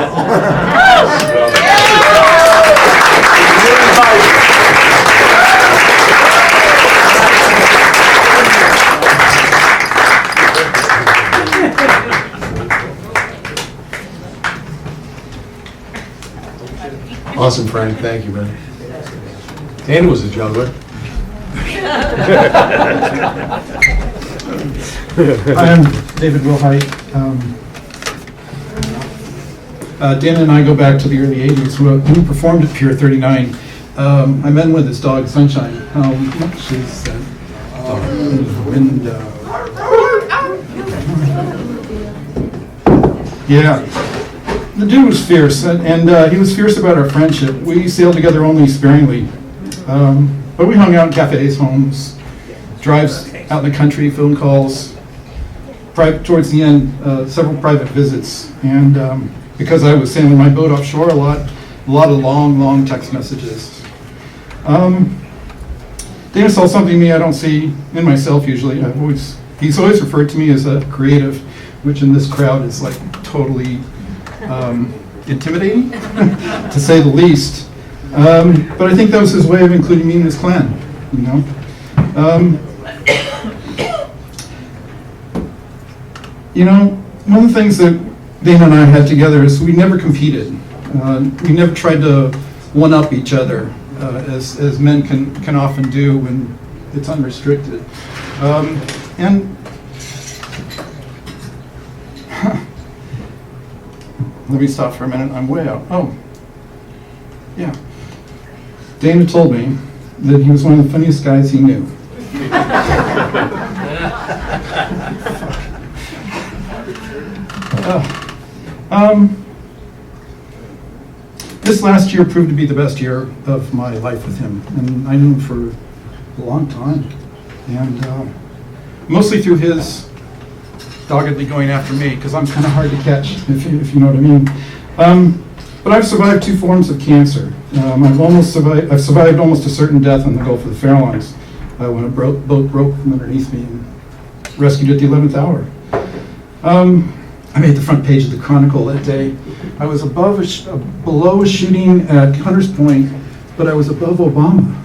Awesome, Frank. Thank you, man. Dana was a juggler. I'm David Wilhite. Dana and I go back to the early 80s. We performed at Pier 39. I met him with his dog, Sunshine. How much is that dog in the window? Yeah. The dude was fierce, and he was fierce about our friendship. We sailed together only sparingly. But we hung out in cafes, homes, drives out in the country, phone calls, towards the end, several private visits. And because I was sailing my boat offshore a lot of long text messages. Dana saw something in me I don't see in myself usually. He's always referred to me as a creative, which in this crowd is like totally intimidating, to say the least. But I think that was his way of including me in his clan, you know. You know, one of the things that Dana and I had together is we never competed. We never tried to one-up each other, as men can often do when it's unrestricted. And let me stop for a minute. I'm way out. Oh, yeah. Dana told me that he was one of the funniest guys he knew. This last year proved to be the best year of my life with him, and I knew him for a long time, and mostly through his doggedly going after me, because I'm kind of hard to catch, if you know what I mean. But I've survived 2 forms of cancer. I've survived almost a certain death on the Gulf of the Farallones when a boat broke from underneath me and rescued at the 11th hour. I made the front page of the Chronicle that day. I was below a shooting at Hunter's Point, but I was above Obama.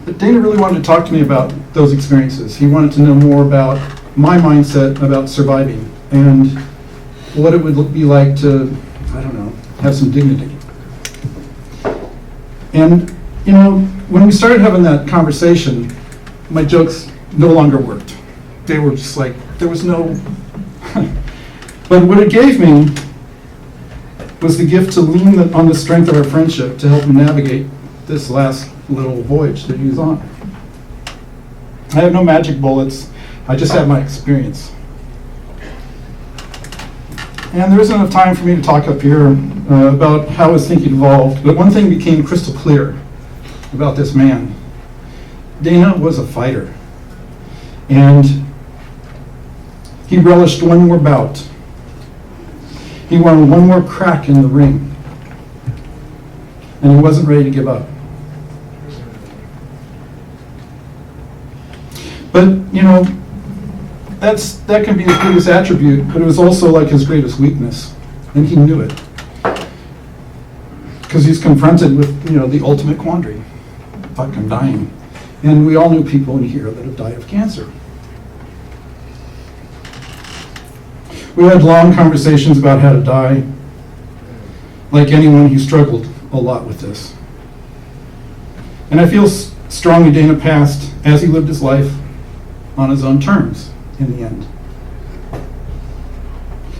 But Dana really wanted to talk to me about those experiences. He wanted to know more about my mindset about surviving and what it would be like to, I don't know, have some dignity. And, you know, when we started having that conversation, my jokes no longer worked. They were just like, there was no... But what it gave me was the gift to lean on the strength of our friendship to help him navigate this last little voyage that he was on. I have no magic bullets. I just have my experience. And there isn't enough time for me to talk up here about how his thinking evolved, but one thing became crystal clear about this man. Dana was a fighter, and he relished one more bout. He wanted one more crack in the ring, and he wasn't ready to give up. But, you know, that can be his greatest attribute, but it was also like his greatest weakness, and he knew it. Because he's confronted with, you know, the ultimate quandary. Fuck, I'm dying. And we all knew people in here that have died of cancer. We had long conversations about how to die. Like anyone, he struggled a lot with this. And I feel strongly Dana passed as he lived his life on his own terms in the end.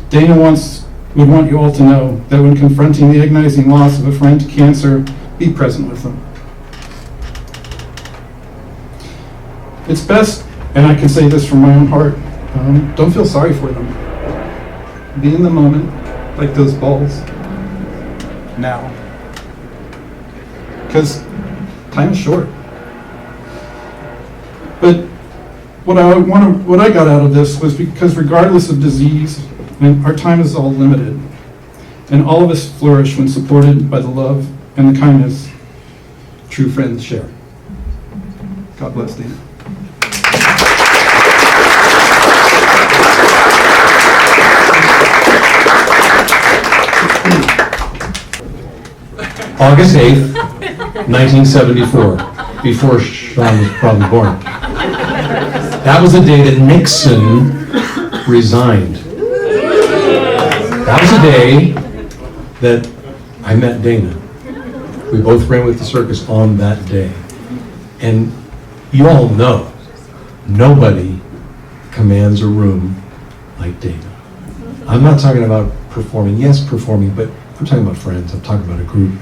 Dana would want you all to know that when confronting the agonizing loss of a friend to cancer, be present with them. It's best, and I can say this from my own heart, don't feel sorry for them. Be in the moment, like those balls, now. Because time is short. But what I got out of this was because regardless of disease, our time is all limited, and all of us flourish when supported by the love and the kindness true friends share. God bless Dana. August 8th, 1974, before Sean was probably born. That was the day that Nixon resigned. That was the day that I met Dana. We both ran with the circus on that day. And you all know, nobody commands a room like Dana. I'm not talking about performing, yes, performing, but I'm talking about friends, I'm talking about a group.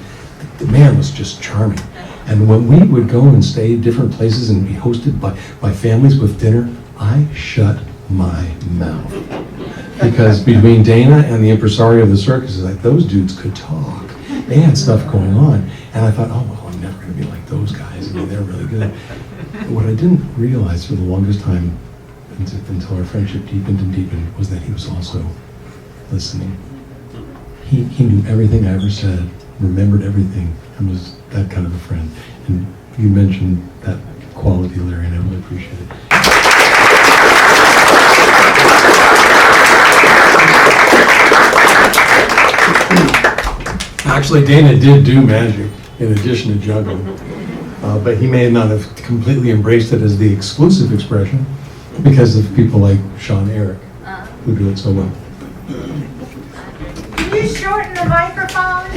The man was just charming. And when we would go and stay at different places and be hosted by families with dinner, I shut my mouth. Because between Dana and the impresario of the circus, like, those dudes could talk. They had stuff going on. And I thought, oh, well, I'm never going to be like those guys. I mean, they're really good. What I didn't realize for the longest time, until our friendship deepened and deepened, was that he was also listening. He knew everything I ever said, remembered everything, and was that kind of a friend. And you mentioned that quality, Larry, and I really appreciate it. Actually, Dana did do magic in addition to juggling, but he may not have completely embraced it as the exclusive expression because of people like Sean Eric, who do it so well. Can you shorten the microphone?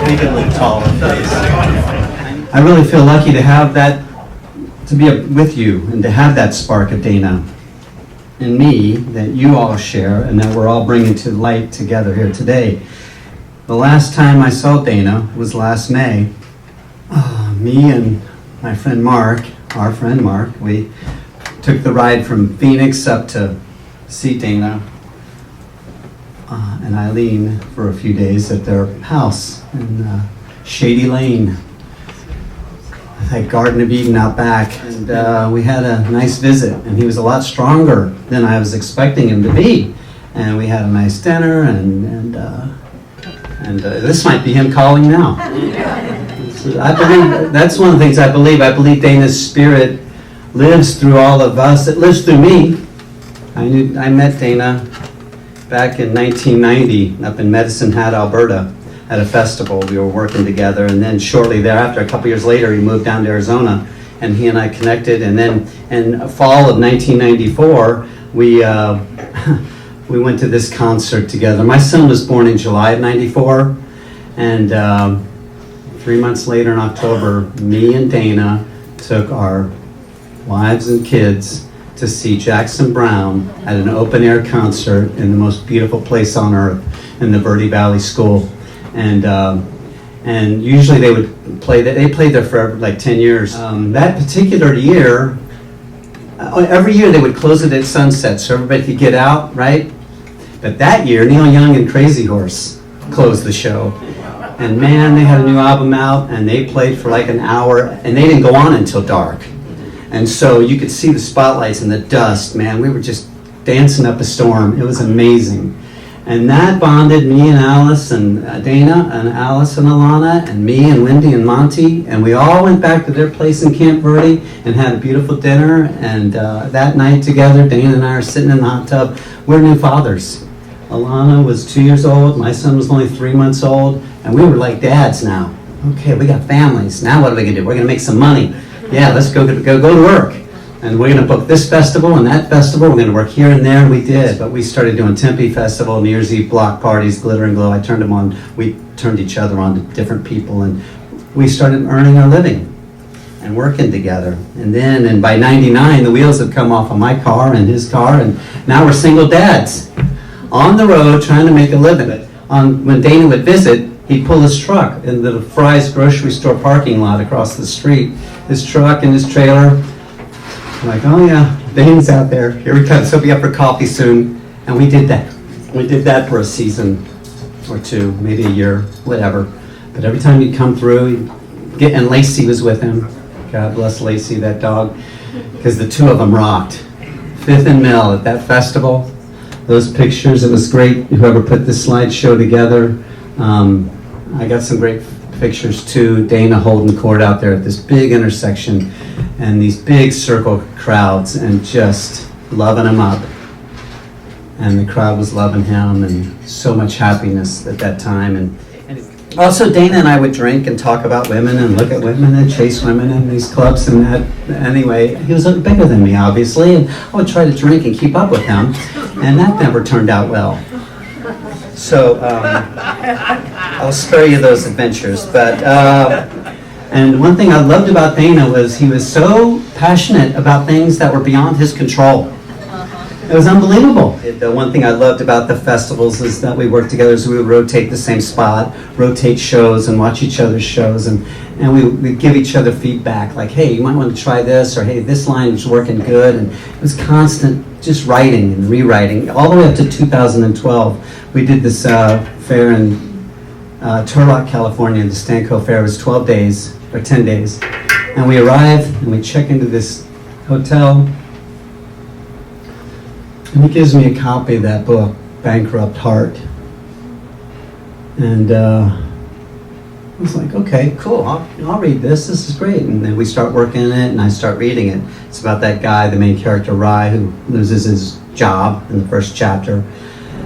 Make it a little taller, please. I really feel lucky to have that, to be with you, and to have that spark of Dana in me that you all share and that we're all bringing to light together here today. The last time I saw Dana was last May. Me and my friend Mark, our friend Mark, we took the ride from Phoenix up to see Dana and Eileen for a few days at their house in Shady Lane, that Garden of Eden out back. And we had a nice visit, and he was a lot stronger than I was expecting him to be. And we had a nice dinner, and this might be him calling now. I believe, that's one of the things I believe. I believe Dana's spirit lives through all of us. It lives through me. I met Dana back in 1990 up in Medicine Hat, Alberta, at a festival. We were working together, and then shortly thereafter, a couple years later, he moved down to Arizona, and he and I connected. And then in fall of 1994, we went to this concert together. My son was born in July of '94, and 3 months later in October, me and Dana took our wives and kids to see Jackson Browne at an open-air concert in the most beautiful place on earth, in the Verde Valley School. And usually they would play that. They played there for like 10 years. That particular year, every year they would close it at sunset so everybody could get out, right? But that year, Neil Young and Crazy Horse closed the show. And man, they had a new album out, and they played for like an hour, and they didn't go on until dark. And so you could see the spotlights and the dust, man. We were just dancing up a storm. It was amazing. And that bonded me and Alice and Dana and Alice and Alana and me and Wendy and Monty. And we all went back to their place in Camp Verde and had a beautiful dinner. And that night together, Dana and I are sitting in the hot tub. We're new fathers. Alana was 2 years old. My son was only 3 months old. And we were like dads now. Okay, we got families. Now what are we going to do? We're going to make some money. Yeah, let's go to work. And we're going to book this festival and that festival. We're going to work here and there, and we did. But we started doing Tempe Festival, New Year's Eve block parties, Glitter and Glow. I turned them on. We turned each other on to different people, and we started earning our living and working together. And by '99, the wheels had come off of my car and his car, and now we're single dads on the road trying to make a living. When Dana would visit, he'd pull his truck in the Fry's grocery store parking lot across the street. His truck and his trailer. I'm like, oh yeah, Dana's out there. Here he comes. He'll be up for coffee soon. And we did that. We did that for a season or two, maybe a year, whatever. But every time he'd come through, and Lacey was with him. God bless Lacey, that dog, because the two of them rocked. Fifth and Mill at that festival. Those pictures, it was great. Whoever put this slideshow together. I got some great pictures too. Dana holding court out there at this big intersection, and these big circle crowds, and just loving him up. And the crowd was loving him, and so much happiness at that time. And also, Dana and I would drink and talk about women and look at women and chase women in these clubs. And that, anyway, he was bigger than me, obviously, and I would try to drink and keep up with him, and that never turned out well. So I'll spare you those adventures. But and one thing I loved about Dana was he was so passionate about things that were beyond his control. It was unbelievable. The one thing I loved about the festivals is that we worked together, so we would rotate the same spot, rotate shows and watch each other's shows, and we'd give each other feedback, like, hey, you might want to try this, or hey, this line is working good, and it was constant just writing and rewriting, all the way up to 2012. We did this fair in Turlock, California. The Stanco Fair was 12 days, or 10 days, and we arrived, and we check into this hotel, and he gives me a copy of that book, Bankrupt Heart. And I was like, okay, cool, I'll read this. This is great. And then we start working on it, and I start reading it. It's about that guy, the main character, Rye, who loses his job in the first chapter.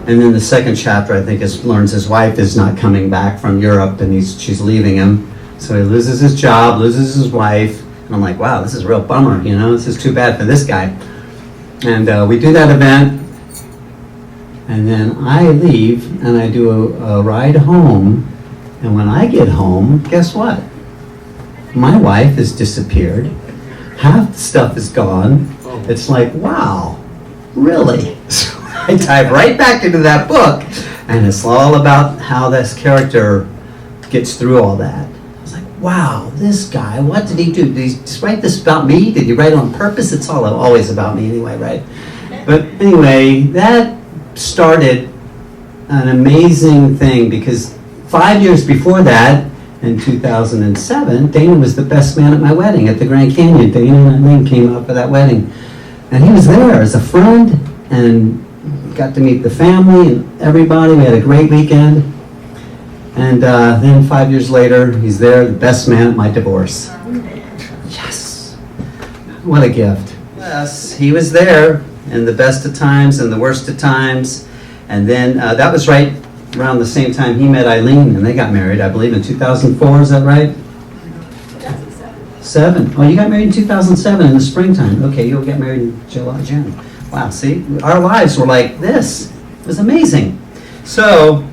And then the second chapter, I think, learns his wife is not coming back from Europe, and she's leaving him. So he loses his job, loses his wife. And I'm like, wow, this is a real bummer, you know? This is too bad for this guy. And we do that event, and then I leave, and I do a ride home, and when I get home, guess what? My wife has disappeared. Half the stuff is gone. It's like, wow, really? So I dive right back into that book, and it's all about how this character gets through all that. Wow, this guy, what did he do? Did he just write this about me? Did he write it on purpose? It's always about me anyway, right? But anyway, that started an amazing thing, because 5 years before that, in 2007, Dana was the best man at my wedding at the Grand Canyon. Dana and Eileen came up for that wedding. And he was there as a friend, and got to meet the family and everybody. We had a great weekend. And then 5 years later, he's there, the best man at my divorce. Yes! What a gift. Yes, he was there in the best of times and the worst of times. And then that was right around the same time he met Eileen, and they got married, I believe, in 2004. Is that right? 2007. Oh, you got married in 2007 in the springtime. Okay, you'll get married in July, June. Wow, see? Our lives were like this. It was amazing. So,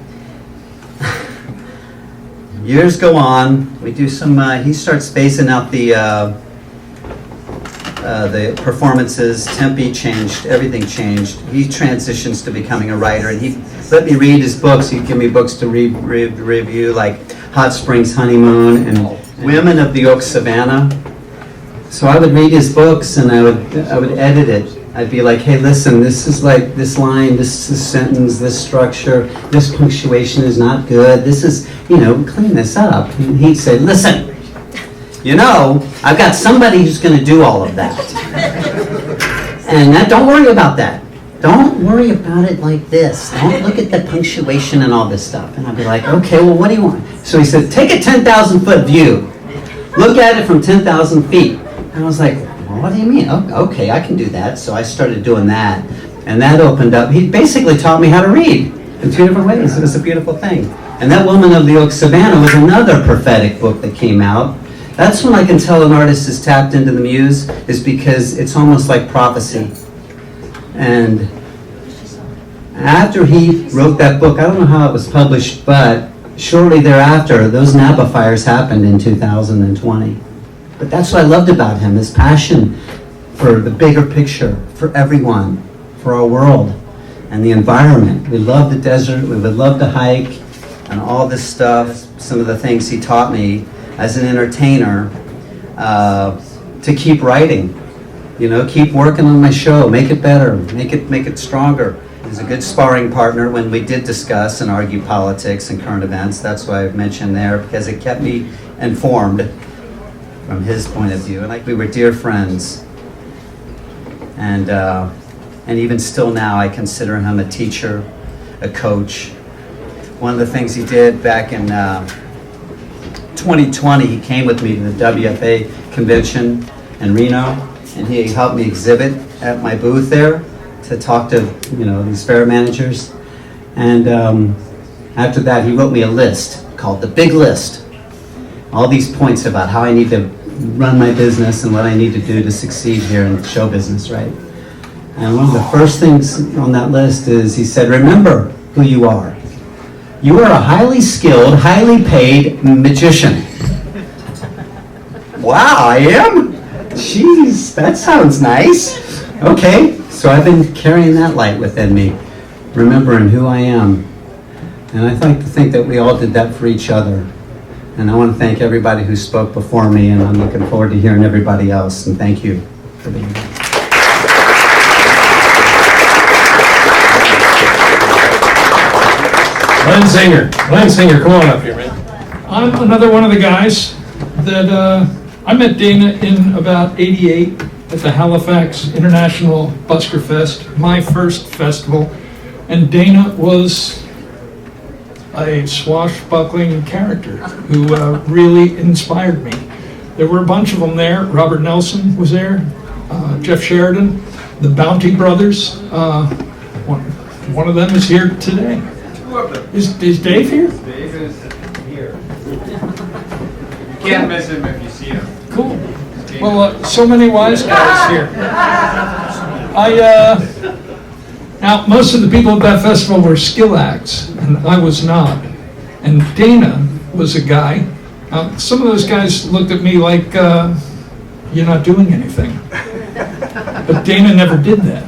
years go on. We do some. He starts spacing out the performances. Tempe changed. Everything changed. He transitions to becoming a writer, and he let me read his books. He'd give me books to review, like Hot Springs Honeymoon and Women of the Oak Savannah. So I would read his books, and I would edit it. I'd be like, hey, listen, this is like this line, this sentence, this structure, this punctuation is not good. This is, clean this up. And he'd say, listen, I've got somebody who's going to do all of that. And don't worry about that. Don't worry about it like this. Don't look at the punctuation and all this stuff. And I'd be like, okay, well, what do you want? So he said, take a 10,000-foot view. Look at it from 10,000 feet. And I was like, well, what do you mean? Oh, okay, I can do that. So I started doing that. And that opened up. He basically taught me how to read in 2 different ways. It was a beautiful thing. And that Woman of the Oak Savannah was another prophetic book that came out. That's when I can tell an artist is tapped into the muse, is because it's almost like prophecy. And after he wrote that book, I don't know how it was published, but shortly thereafter, those Napa fires happened in 2020. But that's what I loved about him, his passion for the bigger picture, for everyone, for our world, and the environment. We love the desert, we would love to hike, and all this stuff, some of the things he taught me as an entertainer, to keep writing, keep working on my show, make it better, make it stronger. He's a good sparring partner when we did discuss and argue politics and current events. That's why I've mentioned there, because it kept me informed from his point of view. And we were dear friends. And even still now, I consider him a teacher, a coach. One of the things he did back in 2020, he came with me to the WFA convention in Reno, and he helped me exhibit at my booth there to talk to these fair managers. And after that, he wrote me a list called The Big List. All these points about how I need to run my business and what I need to do to succeed here in show business, right? And one of the first things on that list is, he said, remember who you are. You are a highly skilled, highly paid magician. Wow, I am? Jeez, that sounds nice. Okay, so I've been carrying that light within me, remembering who I am. And I'd like to think that we all did that for each other. And I want to thank everybody who spoke before me, and I'm looking forward to hearing everybody else. And thank you for being here. Glenn Singer, come on up here, man. I'm another one of the guys that I met Dana in about '88 at the Halifax International Busker Fest, my first festival, and Dana was a swashbuckling character who really inspired me. There were a bunch of them there. Robert Nelson was there, Jeff Sheridan, the Bounty Brothers. One of them is here today. Two of them. Is Dave here? Dave is here. You can't miss him if you see him. Cool. Well, so many wise guys here. Now, most of the people at that festival were skill acts, and I was not. And Dana was a guy. Some of those guys looked at me like, you're not doing anything. But Dana never did that.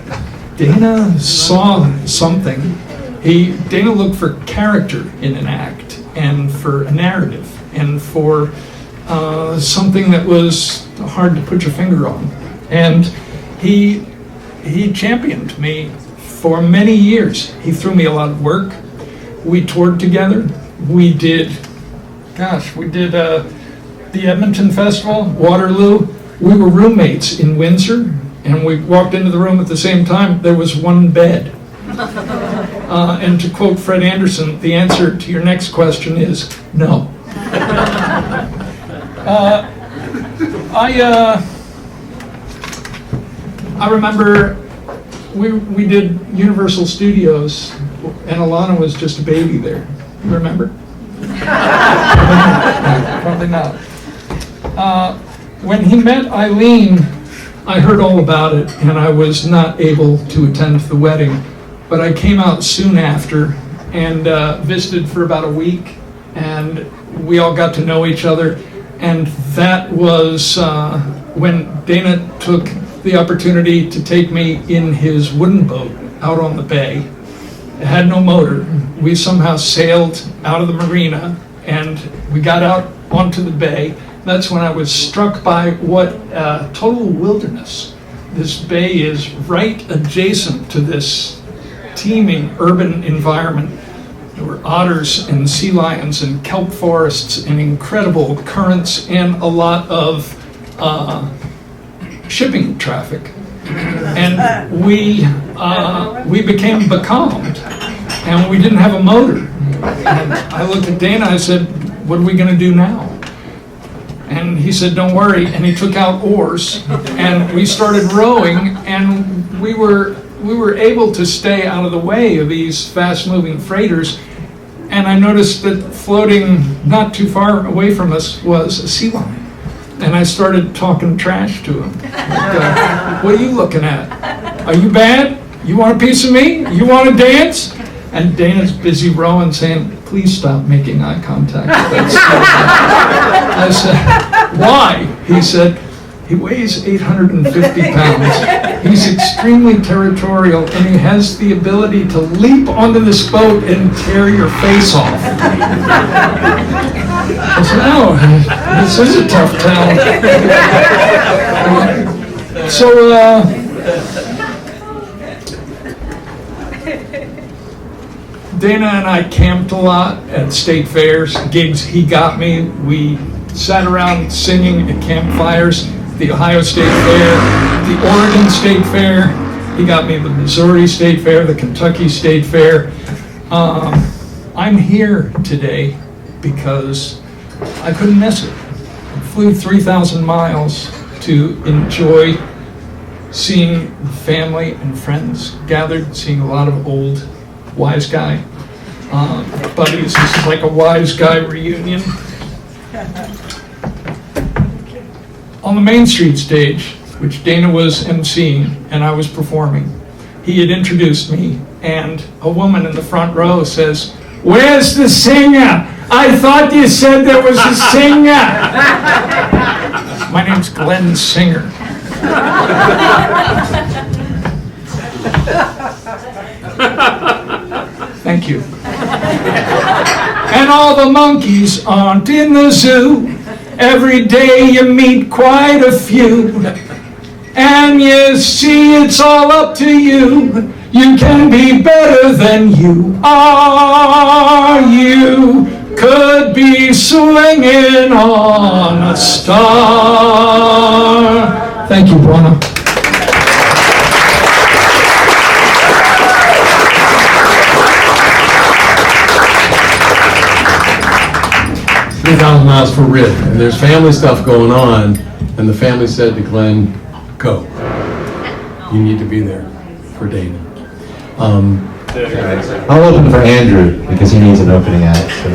Dana saw something. Dana looked for character in an act, and for a narrative, and for something that was hard to put your finger on. And he championed me for many years. He threw me a lot of work. We toured together. We did the Edmonton Festival, Waterloo. We were roommates in Windsor, and we walked into the room at the same time. There was one bed. And to quote Fred Anderson, the answer to your next question is no. I remember we did Universal Studios, and Alana was just a baby there. You remember? Probably not. When he met Eileen, I heard all about it, and I was not able to attend the wedding. But I came out soon after and visited for about a week, and we all got to know each other. And that was when Dana took the opportunity to take me in his wooden boat out on the bay. It had no motor. We somehow sailed out of the marina, and we got out onto the bay. That's when I was struck by what total wilderness this bay is, right adjacent to this teeming urban environment. There were otters and sea lions and kelp forests and incredible currents and a lot of shipping traffic. And we became becalmed, and we didn't have a motor. And I looked at Dana, I said, what are we going to do now? And he said, don't worry. And he took out oars, and we started rowing, and we were able to stay out of the way of these fast-moving freighters. And I noticed that floating not too far away from us was a sea lion. And I started talking trash to him. Like, what are you looking at? Are you bad? You want a piece of me? You want to dance? And Dana's busy rowing, saying, please stop making eye contact. I said, why? He said, he weighs 850 pounds. He's extremely territorial, and he has the ability to leap onto this boat and tear your face off. I said, oh, this is a tough town. So, Dana and I camped a lot at state fairs, gigs he got me. We sat around singing at campfires. The Ohio State Fair, the Oregon State Fair. He got me the Missouri State Fair, the Kentucky State Fair. I'm here today because I couldn't miss it. I flew 3,000 miles to enjoy seeing family and friends gathered, seeing a lot of old wise guy buddies. This is like a wise guy reunion. On the Main Street stage, which Dana was emceeing and I was performing, he had introduced me, and a woman in the front row says, where's the singer? I thought you said there was a singer. My name's Glenn Singer. Thank you. And all the monkeys aren't in the zoo. Every day you meet quite a few. And you see it's all up to you. You can be better than you are. You could be swinging on a star. Thank you, Buona. 3,000 miles for Rid, and there's family stuff going on, and the family said to Glenn, go. You need to be there for Dana. I'll open for Andrew, because he needs an opening act. So.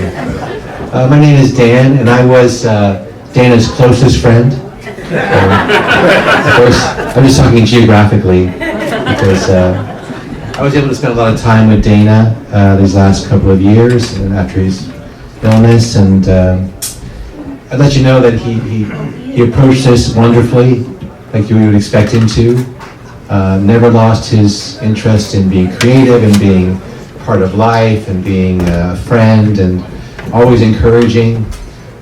My name is Dan, and I was Dana's closest friend. Of course, I'm just talking geographically, because I was able to spend a lot of time with Dana these last couple of years, and after his illness, and I'd let you know that he approached this wonderfully, like you would expect him to. Never lost his interest in being creative and being part of life and being a friend, and always encouraging.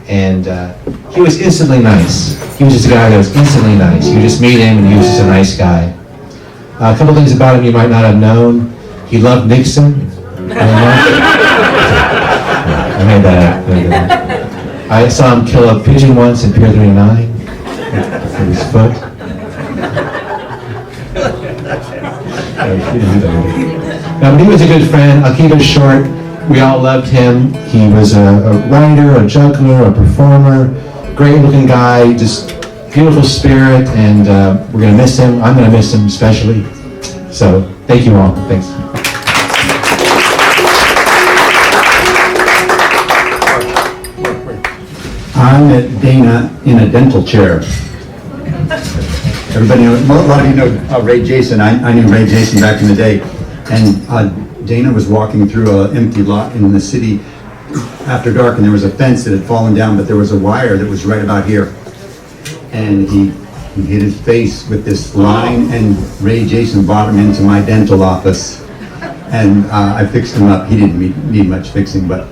And he was instantly nice. He was just a guy that was instantly nice. You just meet him and he was just a nice guy. A couple things about him you might not have known. He loved Nixon very much. I made that up. I saw him kill a pigeon once in Pier 39 with his foot. No, but he was a good friend. I'll keep it short. We all loved him. He was a writer, a juggler, a performer, great looking guy, just beautiful spirit, and we're going to miss him. I'm going to miss him especially. So, thank you all. Thanks. I met Dana in a dental chair. Everybody knows, a lot of you know Ray Jason. I knew Ray Jason back in the day. And Dana was walking through an empty lot in the city after dark, and there was a fence that had fallen down, but there was a wire that was right about here. And he hit his face with this line, and Ray Jason brought him into my dental office. And I fixed him up. He didn't need much fixing, but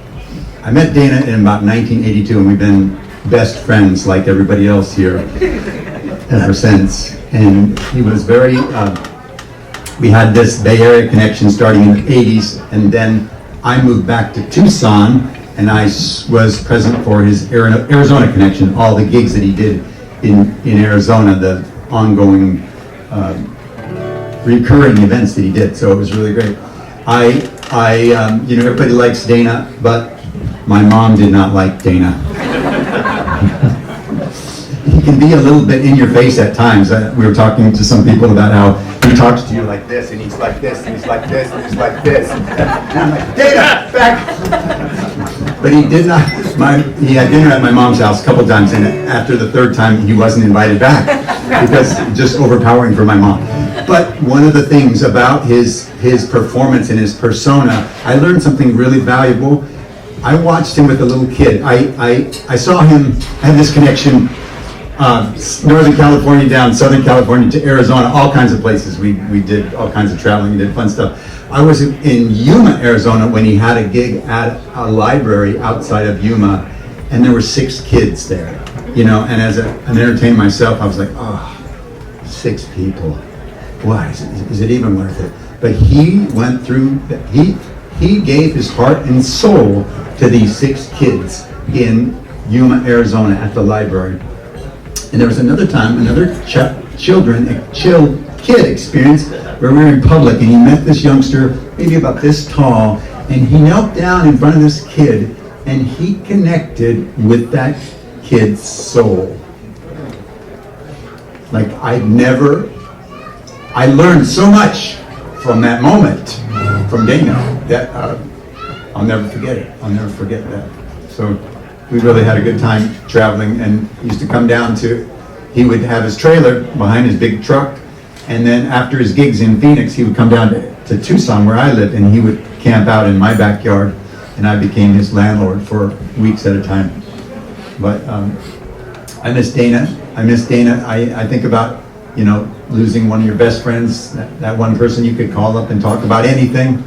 I met Dana in about 1982, and we've been best friends like everybody else here ever since. And he was very, we had this Bay Area connection starting in the 80s, and then I moved back to Tucson, and I was present for his Arizona connection, all the gigs that he did in Arizona, the ongoing recurring events that he did. So it was really great. You know, everybody likes Dana, but my mom did not like Dana. He can be a little bit in your face at times. We were talking to some people about how he talks to you like this, and he's like this, and he's like this, and he's like this. And I'm like, Dana, back! But he did not, he had dinner at my mom's house a couple times, and after the third time, he wasn't invited back, because just overpowering for my mom. But one of the things about his performance and his persona, I learned something really valuable. I watched him with a little kid. I saw him have this connection, Northern California down Southern California to Arizona, all kinds of places. We did all kinds of traveling, we did fun stuff. I was in Yuma, Arizona when he had a gig at a library outside of Yuma, and there were 6 kids there, you know, and as an entertainer myself, I was like, oh, 6 people. Why, is it even worth it? But he went through, he gave his heart and soul to these 6 kids in Yuma, Arizona at the library. And there was another time, another kid experience where we were in public, and he met this youngster, maybe about this tall, and he knelt down in front of this kid, and he connected with that kid's soul. Like I learned so much from that moment, from Dana, that I'll never forget it. I'll never forget that. So we really had a good time traveling, and he used to come down he would have his trailer behind his big truck, and then after his gigs in Phoenix, he would come down to Tucson where I lived, and he would camp out in my backyard, and I became his landlord for weeks at a time. But I miss Dana. I think about, you know, losing one of your best friends, that one person you could call up and talk about anything.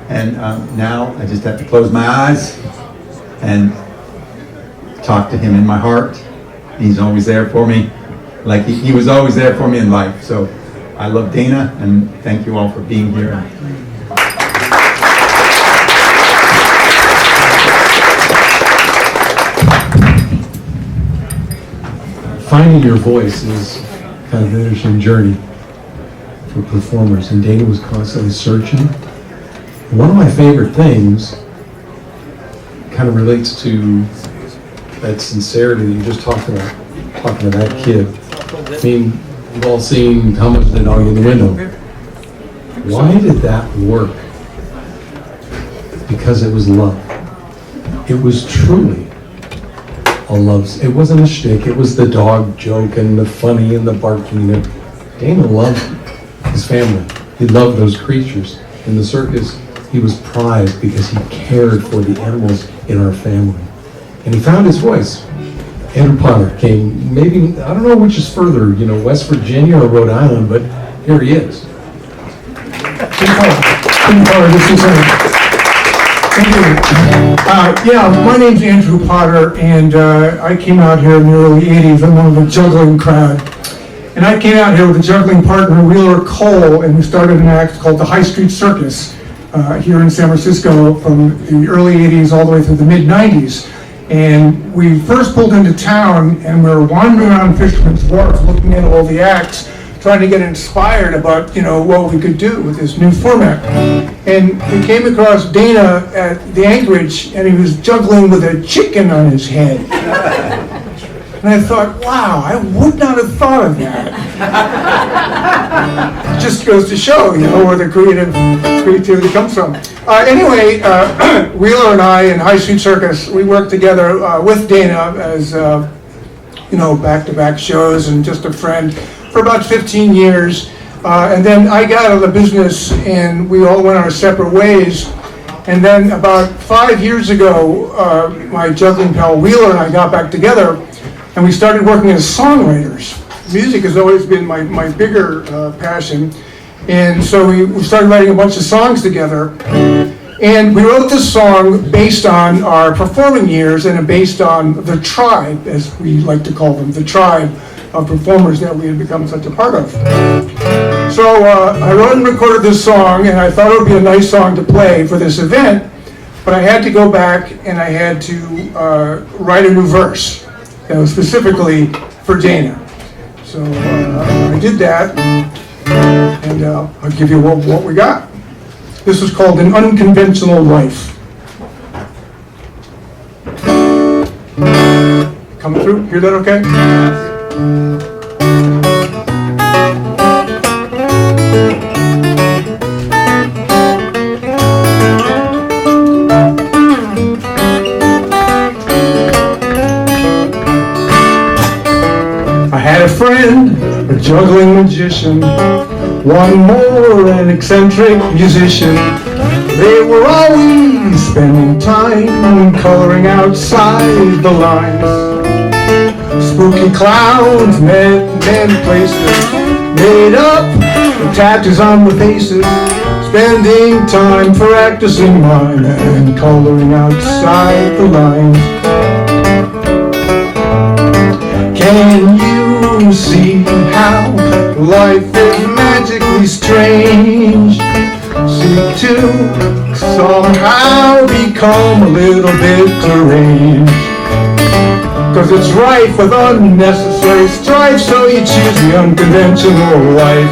And now I just have to close my eyes and talk to him in my heart. He's always there for me, like he was always there for me in life. So I love Dana, and thank you all for being here. Finding your voice is kind of an interesting journey for performers, and Dana was constantly searching. One of my favorite things kind of relates to that sincerity that you just talked about, talking to that kid. I mean, we've all seen How Much Is the Dog in the Window. Why did that work? Because it was love. It was truly a love. It wasn't a shtick. It was the dog joke and the funny and the barking. Dana loved his family. He loved those creatures. In the circus, he was prized because he cared for the animals in our family. And he found his voice. Andrew Potter came, maybe, I don't know which is further, West Virginia or Rhode Island, but here he is. Thank you. My name's Andrew Potter, and I came out here in the early 80s. I'm one of the juggling crowd. And I came out here with a juggling partner, Wheeler Cole, and we started an act called the High Street Circus here in San Francisco from the early 80s all the way through the mid-90s. And we first pulled into town, and we were wandering around Fisherman's Wharf looking at all the acts, trying to get inspired about, what we could do with this new format. And we came across Dana at the Anchorage, and he was juggling with a chicken on his head. And I thought, wow, I would not have thought of that. It just goes to show, where the creativity comes from. Anyway, Wheeler and I in High Street Circus, we worked together with Dana as, back-to-back shows and just a friend for about 15 years. And then I got out of the business and we all went our separate ways. And then about 5 years ago, my juggling pal Wheeler and I got back together and we started working as songwriters. Music has always been my bigger passion. And so we started writing a bunch of songs together. And we wrote this song based on our performing years and based on the tribe, as we like to call them, the tribe of performers that we had become such a part of. So I wrote and recorded this song, and I thought it would be a nice song to play for this event, but I had to go back and I had to write a new verse, specifically for Dana. So I did that, and I'll give you what we got. This is called An Unconventional Life. Coming through? Hear that okay? I had a friend, a juggling magician, one more an eccentric musician. They were always spending time coloring outside the lines. Spooky clowns met many places, made up the tattoos on their faces, spending time practicing mime and coloring outside the lines. Can you see how life is magically strange? Seek to somehow become a little bit deranged. 'Cause it's rife with unnecessary strife, so you choose the unconventional life.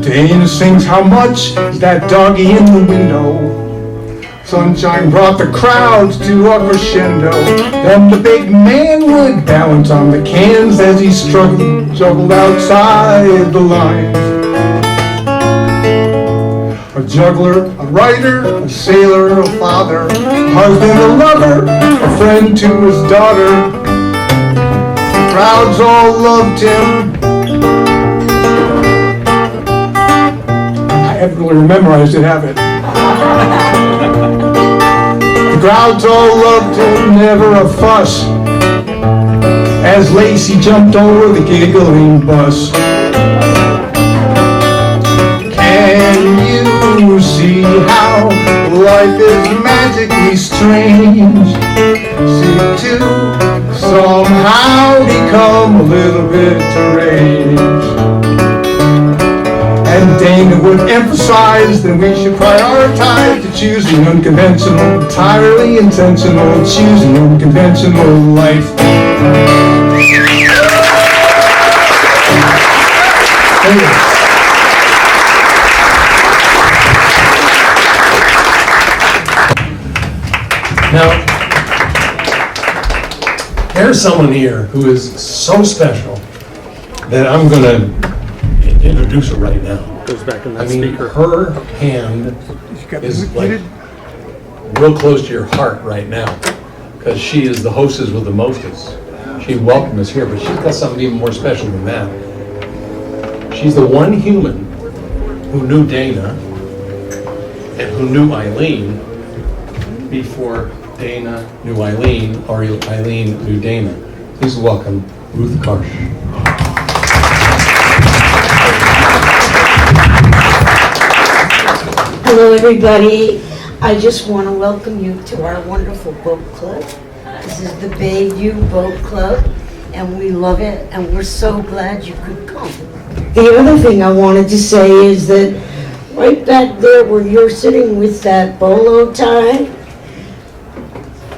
Dana sings, how much is that doggy in the window? Sunshine brought the crowds to a crescendo. Then the big man would balance on the cans as he juggled outside the lines. A juggler, a writer, a sailor, a father, a husband, a lover, a friend to his daughter. The crowds all loved him. haven't really memorized it, have it? The crowds all loved him, never a fuss, as Lacey jumped over the giggling bus. Can you see how life is magically strange? Seem to somehow become a little bit deranged. And Dana would emphasize that we should prioritize the choosing unconventional, entirely intentional, choosing unconventional life. Now, there's someone here who is so special that I'm going to introduce her right now. Goes back in that I mean, speaker. her hand is like real close to your heart right now because she is the hostess with the mostest. She welcomed us here, but she's got something even more special than that. She's the one human who knew Dana and who knew Eileen before Dana knew Eileen or Eileen knew Dana. Please welcome Ruth Karsh. Hello, everybody. I just want to welcome you to our wonderful boat club. This is the Bayview Boat Club, and we love it, and we're so glad you could come. The other thing I wanted to say is that right back there where you're sitting with that bolo tie,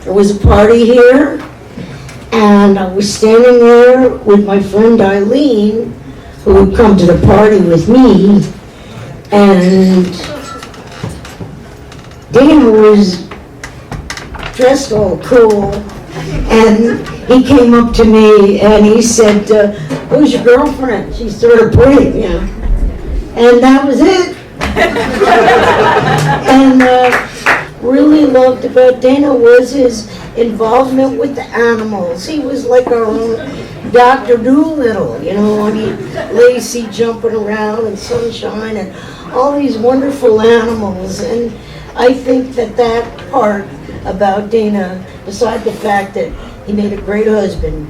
there was a party here, and I was standing there with my friend Eileen, who would come to the party with me, and Dana was dressed all cool, and he came up to me and he said, "Who's your girlfriend? She's sort of pretty, you know." And that was it. And really loved about Dana was his involvement with the animals. He was like our own Dr. Doolittle, you know, I mean, Lacey jumping around and Sunshine and all these wonderful animals. And I think that that part about Dana, beside the fact that he made a great husband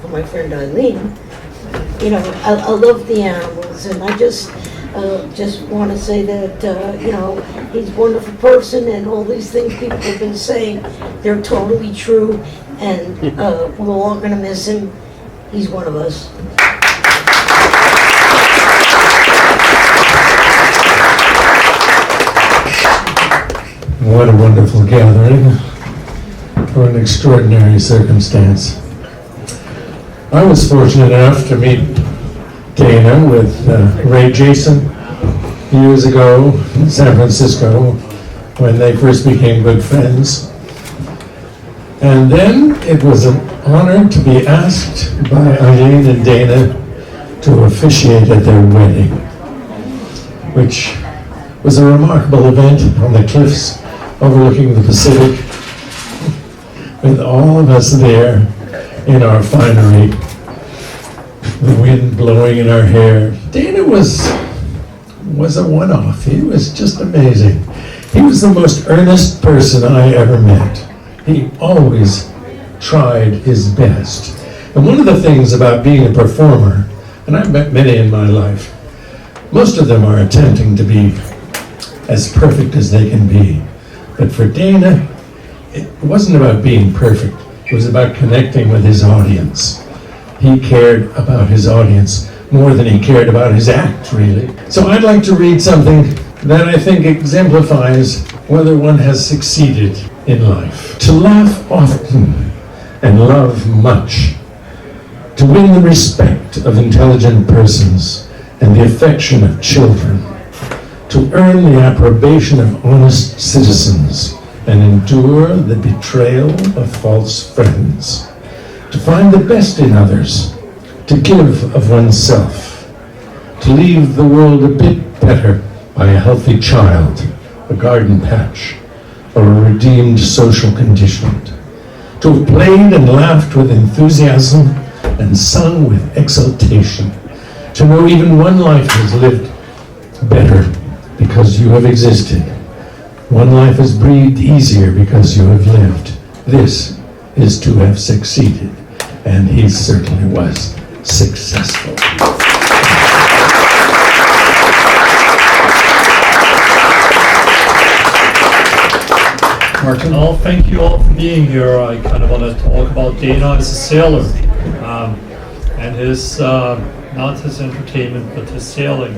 for my friend Eileen, you know, I love the animals, and I just want to say that, you know, he's a wonderful person, and all these things people have been saying, they're totally true, and we're all going to miss him. He's one of us. What a wonderful gathering for an extraordinary circumstance. I was fortunate enough to meet Dana with Ray Jason years ago in San Francisco when they first became good friends. And then it was an honor to be asked by Eileen and Dana to officiate at their wedding, which was a remarkable event on the cliffs overlooking the Pacific, with all of us there in our finery, the wind blowing in our hair. Dana was a one-off. He was just amazing. He was the most earnest person I ever met. He always tried his best. And one of the things about being a performer, and I've met many in my life, most of them are attempting to be as perfect as they can be. But for Dana, it wasn't about being perfect. It was about connecting with his audience. He cared about his audience more than he cared about his act, really. So I'd like to read something that I think exemplifies whether one has succeeded in life. To laugh often and love much. To win the respect of intelligent persons and the affection of children. To earn the approbation of honest citizens and endure the betrayal of false friends. To find the best in others, to give of oneself, to leave the world a bit better by a healthy child, a garden patch, or a redeemed social condition. To have played and laughed with enthusiasm and sung with exultation. To know even one life was lived better because you have existed. One life is breathed easier because you have lived. This is to have succeeded, and he certainly was successful. Martin? Well, thank you all for being here. I kind of want to talk about Dana as a sailor, and his, not his entertainment, but his sailing.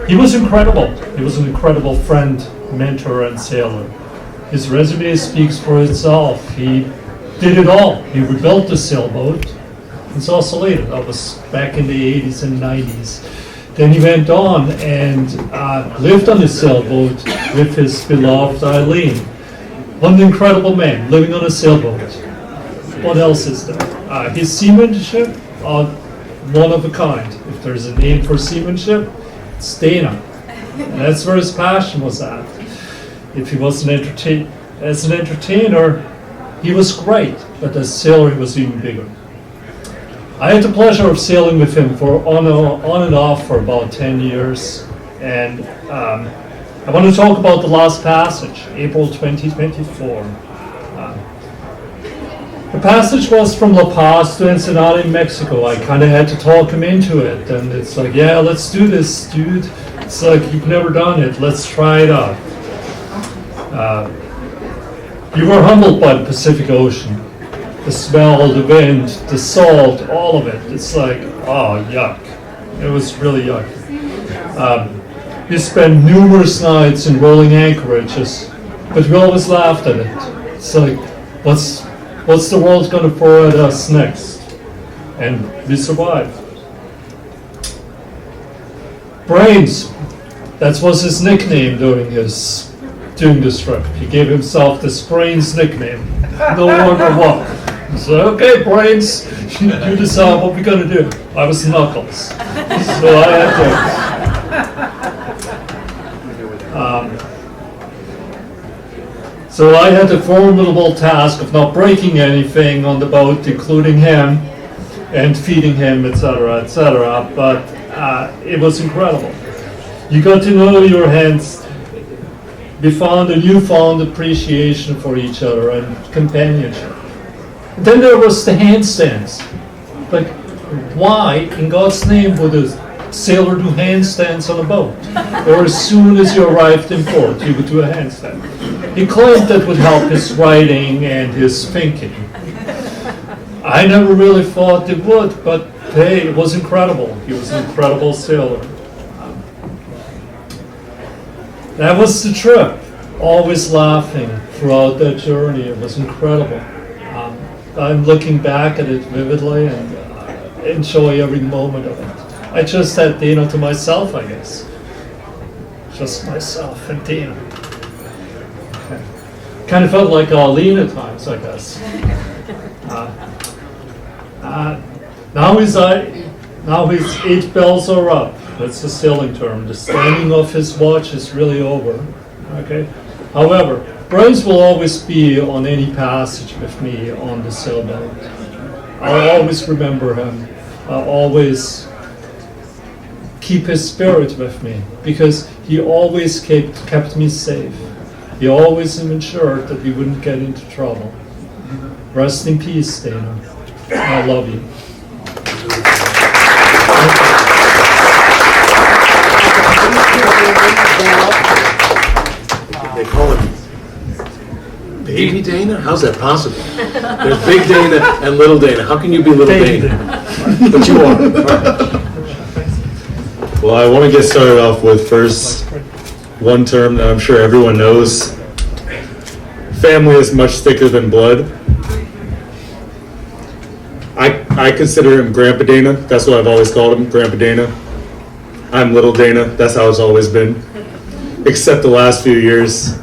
He was incredible. He was an incredible friend, mentor, and sailor. His resume speaks for itself. He did it all. He rebuilt the sailboat in Sausalito. That was back in the 80s and 90s. Then he went on and lived on the sailboat with his beloved Eileen. What an incredible man, living on a sailboat. What else is there? His seamanship, one of a kind. If there's a name for seamanship, it's Dana. And that's where his passion was at. If he was as an entertainer, he was great, but as a sailor, he was even bigger. I had the pleasure of sailing with him for on and off for about 10 years, and I want to talk about the last passage, April 2024. The passage was from La Paz to Ensenada in Mexico. I kind of had to talk him into it, and it's like, yeah, let's do this, dude. It's like, you've never done it, let's try it out. You were humbled by the Pacific Ocean. The smell, the wind, the salt, all of it. It's like, oh, yuck. It was really yucky. We spent numerous nights in rolling anchorages, but we always laughed at it. It's like, what's the world going to throw at us next? And we survived. Brains, that was his nickname during this trip. He gave himself this Brains nickname. No wonder what. So, okay, Brains, you decide what we're going to do. I was Knuckles. So I had to. So I had the formidable task of not breaking anything on the boat, including him, and feeding him, etc., etc. But it was incredible. You got to know your hands. We found a newfound appreciation for each other and companionship. Then there was the handstands. Like, why in God's name would a sailor do handstands on a boat? Or as soon as you arrived in port, you would do a handstand. He claimed that would help his writing and his thinking. I never really thought it would, but hey, it was incredible. He was an incredible sailor. That was the trip. Always laughing throughout that journey. It was incredible. I'm looking back at it vividly and enjoy every moment of it. I just had Dana to myself, I guess. Just myself and Dana. Kind of felt like Arlene at times, I guess. Now his 8 bells are up. That's the sailing term. The standing of his watch is really over. Okay. However, Brains will always be on any passage with me on the sailboat. I'll always remember him. I'll always keep his spirit with me because he always kept me safe. He always ensured that we wouldn't get into trouble. Rest in peace, Dana. I love you. They call him Baby Dana? How's that possible? There's Big Dana and Little Dana. How can you be Little Dana? But you are. Well, I want to get started off with first one term that I'm sure everyone knows. Family is much thicker than blood. I consider him Grandpa Dana. That's what I've always called him, Grandpa Dana. I'm Little Dana. That's how it's always been. Except the last few years.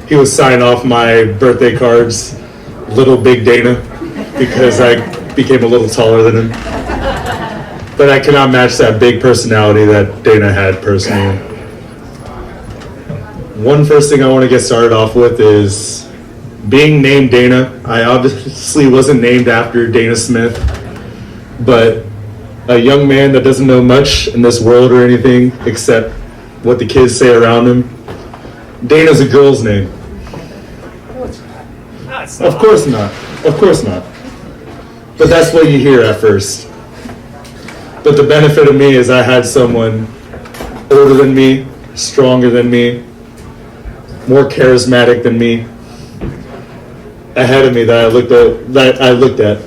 He was signing off my birthday cards, Little Big Dana, because I became a little taller than him. But I cannot match that big personality that Dana had personally. One first thing I want to get started off with is being named Dana. I obviously wasn't named after Dana Smith, but a young man that doesn't know much in this world or anything except what the kids say around him. Dana's a girl's name. Of course not. Of course not. But that's what you hear at first. But the benefit of me is I had someone older than me, stronger than me, more charismatic than me, ahead of me that I looked at,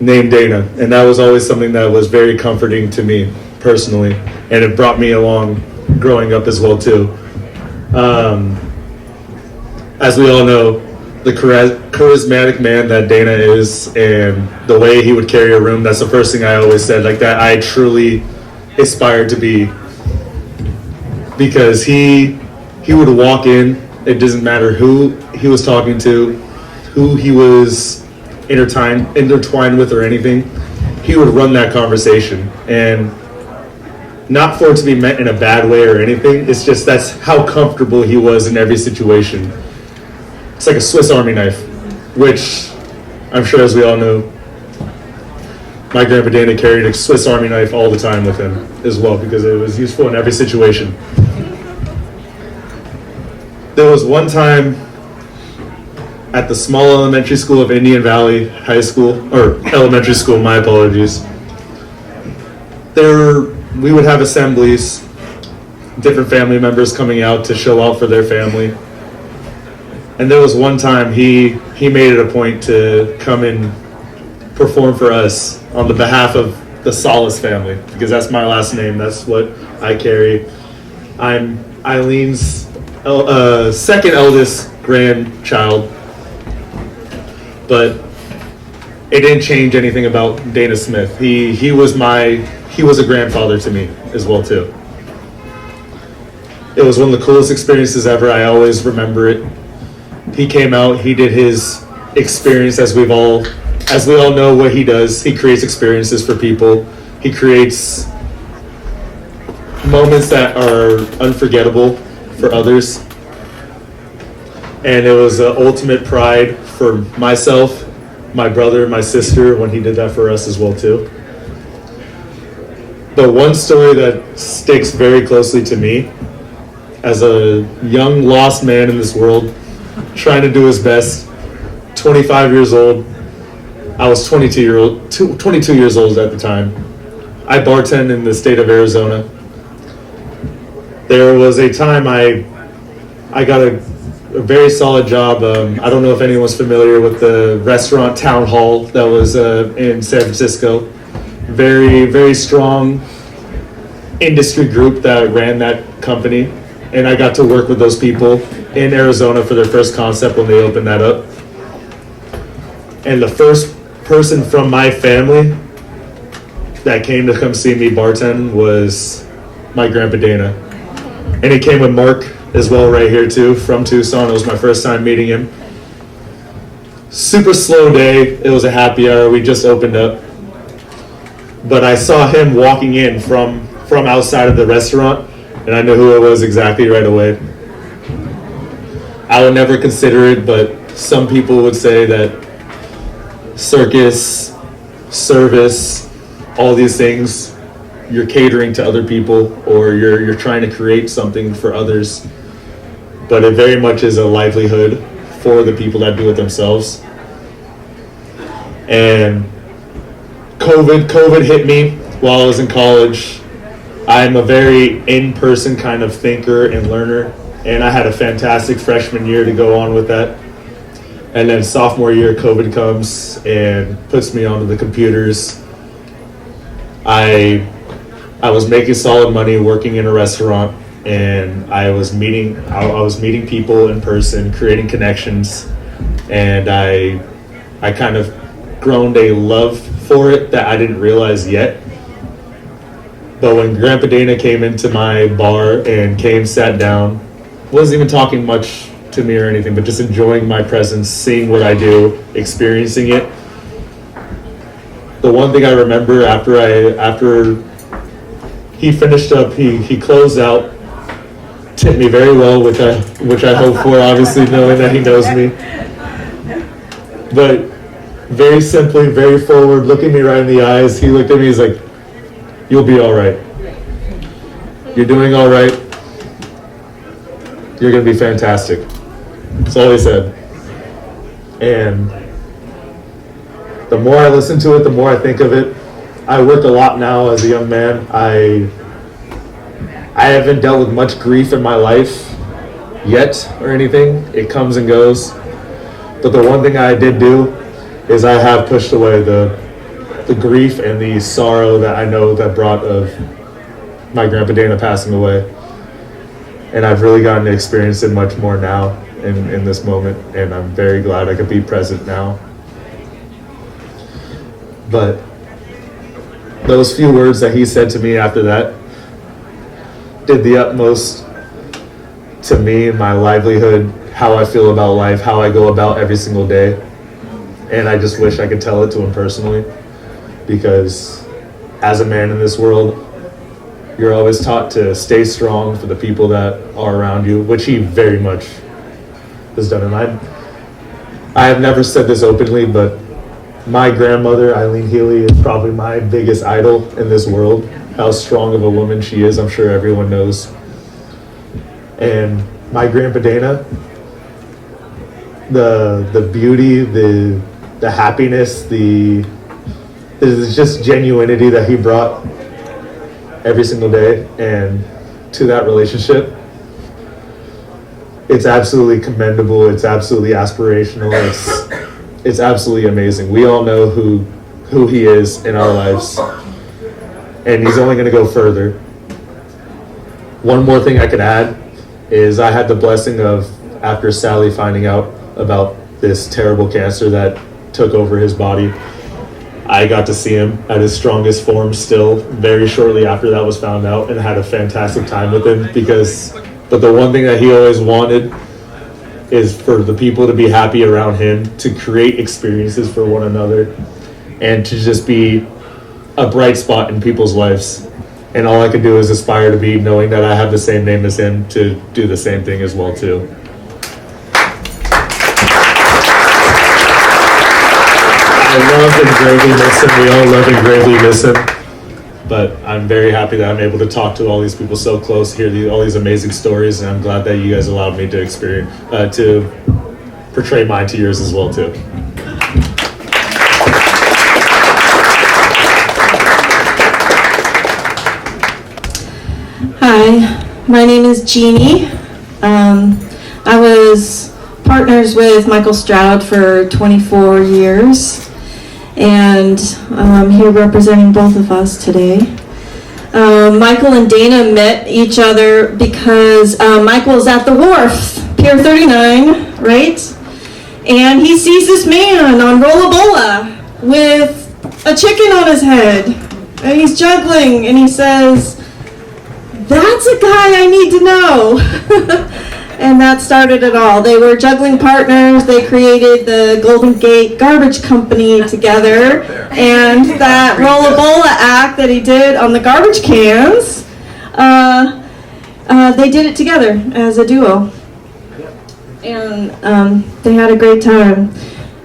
named Dana. And that was always something that was very comforting to me personally. And it brought me along growing up as well too. As we all know, the charismatic man that Dana is and the way he would carry a room, that's the first thing I always said, like that I truly aspired to be. Because he would walk in, it doesn't matter who he was talking to, who he was intertwined with or anything, he would run that conversation. And not for it to be meant in a bad way or anything, it's just that's how comfortable he was in every situation. It's like a Swiss Army knife, which I'm sure, as we all know, my grandpa Dana carried a Swiss Army knife all the time with him as well, because it was useful in every situation. There was one time at the small elementary school of Indian Valley High School, or elementary school, my apologies. We would have assemblies, different family members coming out to show out for their family. And there was one time he made it a point to come and perform for us on the behalf of the Solis family, because that's my last name, that's what I carry. I'm Eileen's second eldest grandchild, but it didn't change anything about Dana Smith. He was a grandfather to me as well too. It was one of the coolest experiences ever. I always remember it. He came out, he did his experience, as we all know what he does. He creates experiences for people. He creates moments that are unforgettable for others. And it was an ultimate pride for myself, my brother, my sister, when he did that for us as well too. But one story that sticks very closely to me, as a young lost man in this world, trying to do his best, 25 years old. I was 22 years old at the time. I bartend in the state of Arizona. There was a time I got a very solid job. I don't know if anyone's familiar with the restaurant Town Hall that was in San Francisco. Very, very strong industry group that ran that company. And I got to work with those people in Arizona for their first concept when they opened that up. And the first person from my family that came to come see me bartend was my grandpa Dana. And he came with Mark as well right here too, from Tucson. It was my first time meeting him. Super slow day. It was a happy hour. We just opened up. But I saw him walking in from outside of the restaurant, and I knew who it was exactly right away. I would never consider it, but some people would say that circus, service, all these things, you're catering to other people, or you're trying to create something for others. But it very much is a livelihood for the people that do it themselves. And COVID hit me while I was in college. I'm a very in-person kind of thinker and learner, and I had a fantastic freshman year to go on with that. And then sophomore year, COVID comes and puts me onto the computers. I was making solid money working in a restaurant, and I was meeting people in person, creating connections, and I kind of grown a love for it that I didn't realize yet. But when Grandpa Dana came into my bar and sat down, wasn't even talking much to me or anything, but just enjoying my presence, seeing what I do, experiencing it. The one thing I remember after he finished up, he closed out, tipped me very well, which I hope for, obviously knowing that he knows me. But very simply, very forward, looking me right in the eyes, he looked at me, he's like, "You'll be all right. You're doing all right. you're going to be fantastic. That's all he said. And the more I listen to it, the more I think of it. I work a lot now as a young man. I haven't dealt with much grief in my life yet or anything. It comes and goes. But the one thing I did do is I have pushed away the grief and the sorrow that I know that brought of my Grandpa Dana passing away. And I've really gotten to experience it much more now in this moment, and I'm very glad I could be present now. But those few words that he said to me after that did the utmost to me, my livelihood, how I feel about life, how I go about every single day. And I just wish I could tell it to him personally, because as a man in this world, you're always taught to stay strong for the people that are around you, which he very much has done. And I have never said this openly, but my grandmother, Eileen Healy, is probably my biggest idol in this world. How strong of a woman she is, I'm sure everyone knows. And my Grandpa Dana, the beauty, the happiness, the just genuinity that he brought every single day and to that relationship, it's absolutely commendable. It's absolutely aspirational. It's absolutely amazing. We all know who he is in our lives, and he's only going to go further. One more thing I could add is I had the blessing of, after Sally finding out about this terrible cancer that took over his body, I got to see him at his strongest form still very shortly after that was found out, and had a fantastic time with him. But the one thing that he always wanted is for the people to be happy around him, to create experiences for one another, and to just be a bright spot in people's lives. And all I could do is aspire to be, knowing that I have the same name as him, to do the same thing as well too. I love and greatly miss him. We all love and greatly miss him. But I'm very happy that I'm able to talk to all these people so close, hear all these amazing stories, and I'm glad that you guys allowed me to experience, to portray mine to yours as well too. Hi, my name is Jeannie. I was partners with Michael Stroud for 24 years, and I'm here representing both of us today. Michael and Dana met each other because Michael's at the wharf, Pier 39, right? And he sees this man on Rollabola with a chicken on his head, and he's juggling, and he says, "That's a guy I need to know." And that started it all. They were juggling partners. They created the Golden Gate Garbage Company together. And that Rollabola act that he did on the garbage cans, they did it together as a duo. And they had a great time.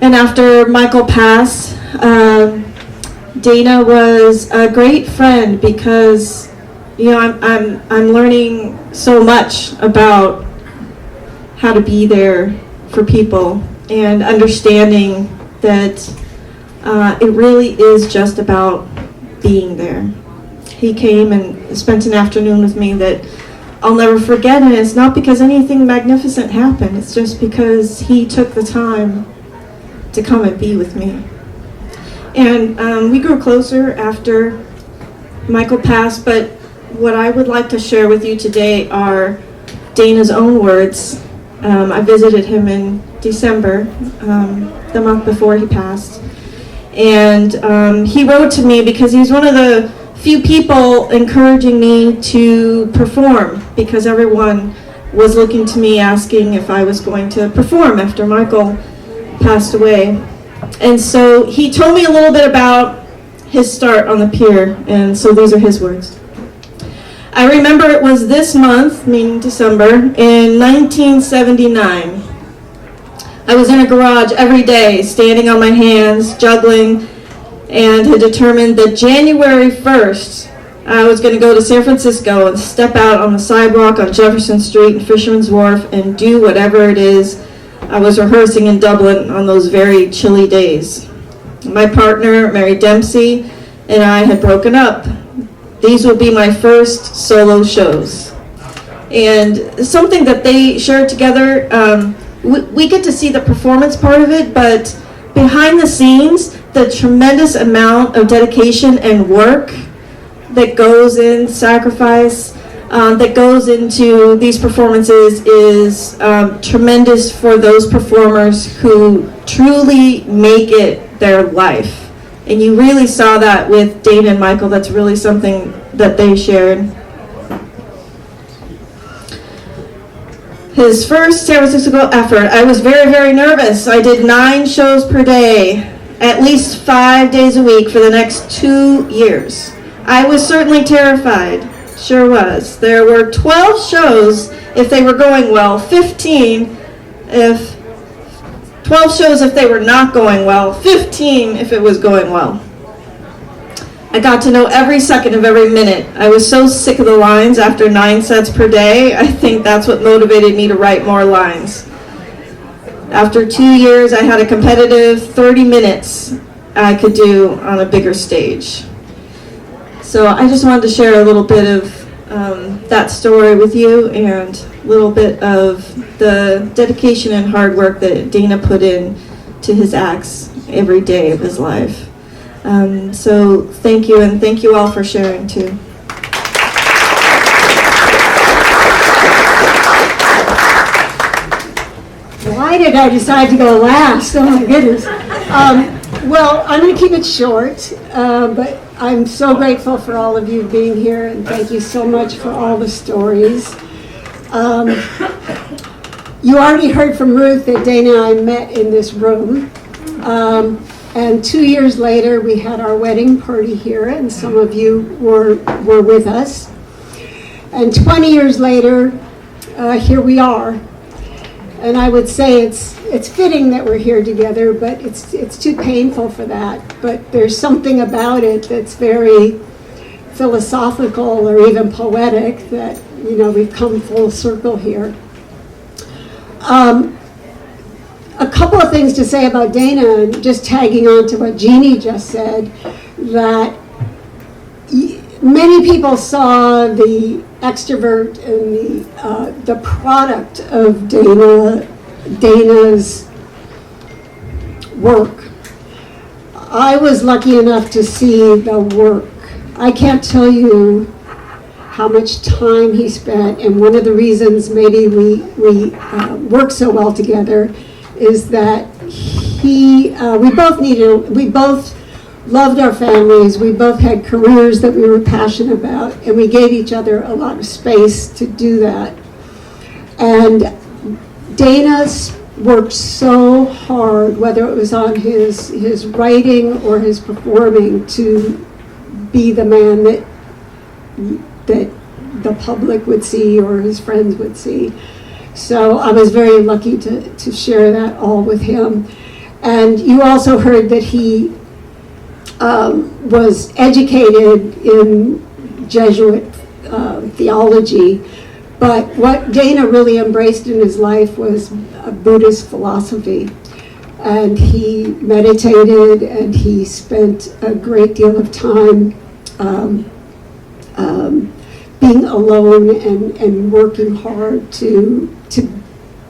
And after Michael passed, Dana was a great friend, because I'm learning so much about how to be there for people, and understanding that it really is just about being there. He came and spent an afternoon with me that I'll never forget, and it's not because anything magnificent happened, it's just because he took the time to come and be with me. And we grew closer after Michael passed, but what I would like to share with you today are Dana's own words. I visited him in December, the month before he passed. And he wrote to me because he's one of the few people encouraging me to perform, because everyone was looking to me asking if I was going to perform after Michael passed away. And so he told me a little bit about his start on the pier, and so these are his words. I remember it was this month, meaning December, in 1979. I was in a garage every day, standing on my hands, juggling, and had determined that January 1st, I was going to go to San Francisco and step out on the sidewalk on Jefferson Street and Fisherman's Wharf and do whatever it is I was rehearsing in Dublin on those very chilly days. My partner, Mary Dempsey, and I had broken up. These would be my first solo shows. And something that they shared together, we get to see the performance part of it, but behind the scenes, the tremendous amount of dedication and work that goes in, sacrifice, that goes into these performances is tremendous for those performers who truly make it their life. And you really saw that with Dana and Michael. That's really something that they shared. His first San Francisco effort, I was very, very nervous. I did 9 shows per day, at least 5 days a week for the next 2 years. I was certainly terrified, sure was. There were 12 shows if they were going well, 12 shows if they were not going well, 15 if it was going well. I got to know every second of every minute. I was so sick of the lines after 9 sets per day. I think that's what motivated me to write more lines. After 2 years, I had a competitive 30 minutes I could do on a bigger stage. So I just wanted to share a little bit of that story with you and a little bit of the dedication and hard work that Dana put in to his acts every day of his life. So thank you, and thank you all for sharing too. Why did I decide to go last? Oh my goodness. Well, I'm going to keep it short, but I'm so grateful for all of you being here, and thank you so much for all the stories. You already heard from Ruth that Dana and I met in this room, and 2 years later we had our wedding party here, and some of you were with us. And 20 years later, here we are. And I would say it's fitting that we're here together, but it's too painful for that. But there's something about it that's very philosophical or even poetic that, you know, we've come full circle here. A couple of things to say about Dana, and just tagging on to what Jeannie just said, that many people saw the extrovert and the product of Dana's work. I was lucky enough to see the work. I can't tell you how much time he spent, and one of the reasons maybe we work so well together is that we both loved our families, we both had careers that we were passionate about, and we gave each other a lot of space to do that. And Dana worked so hard, whether it was on his writing or his performing, to be the man that the public would see or his friends would see. So I was very lucky to share that all with him. And you also heard that he was educated in Jesuit theology, but what Dana really embraced in his life was a Buddhist philosophy. And he meditated, and he spent a great deal of time being alone and working hard to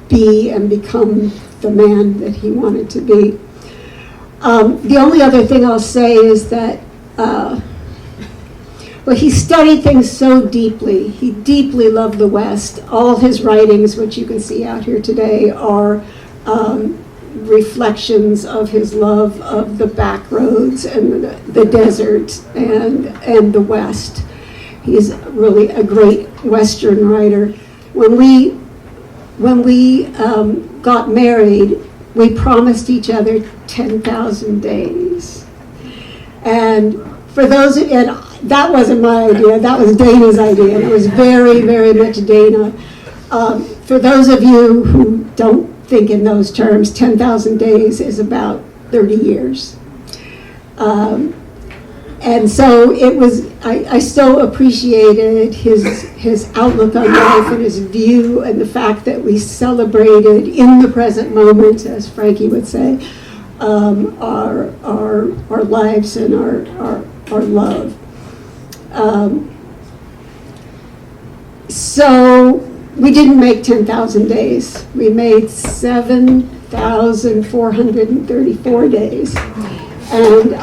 be and become the man that he wanted to be. The only other thing I'll say is that he studied things so deeply. He deeply loved the West. All his writings, which you can see out here today, are reflections of his love of the back roads and the desert and the West. He's really a great Western writer. When we got married, we promised each other 10,000 days. And for those, and that wasn't my idea, that was Dana's idea, and it was very, very much Dana. For those of you who don't think in those terms, 10,000 days is about 30 years. And so it was, I still appreciated his outlook on life and his view, and the fact that we celebrated in the present moment, as Frankie would say, our lives and our love. So we didn't make 10,000 days. We made 7,434 days. And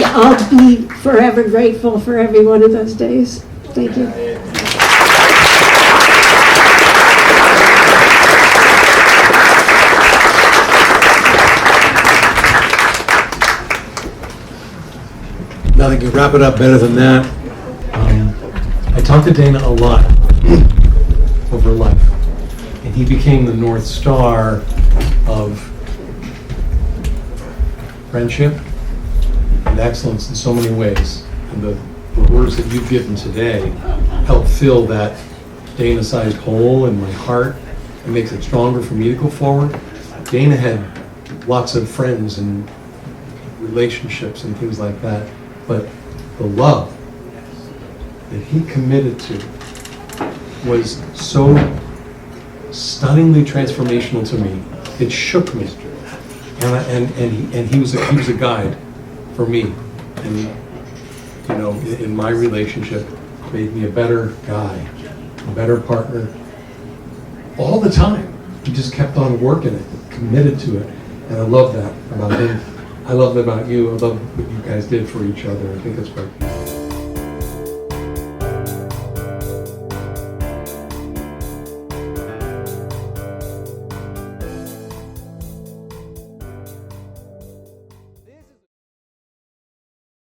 I'll be forever grateful for every one of those days. Thank you. Nothing can wrap it up better than that. I talked to Dana a lot over life, and he became the North Star of friendship and excellence in so many ways. And the words that you've given today help fill that Dana-sized hole in my heart. It makes it stronger for me to go forward. Dana had lots of friends and relationships and things like that. But the love that he committed to was so stunningly transformational to me. It shook me, and he was a guide for me, and you know, in my relationship, made me a better guy, a better partner. All the time, he just kept on working it, committed to it, and I love that about him. I love that about you. I love what you guys did for each other. I think that's quite beautiful.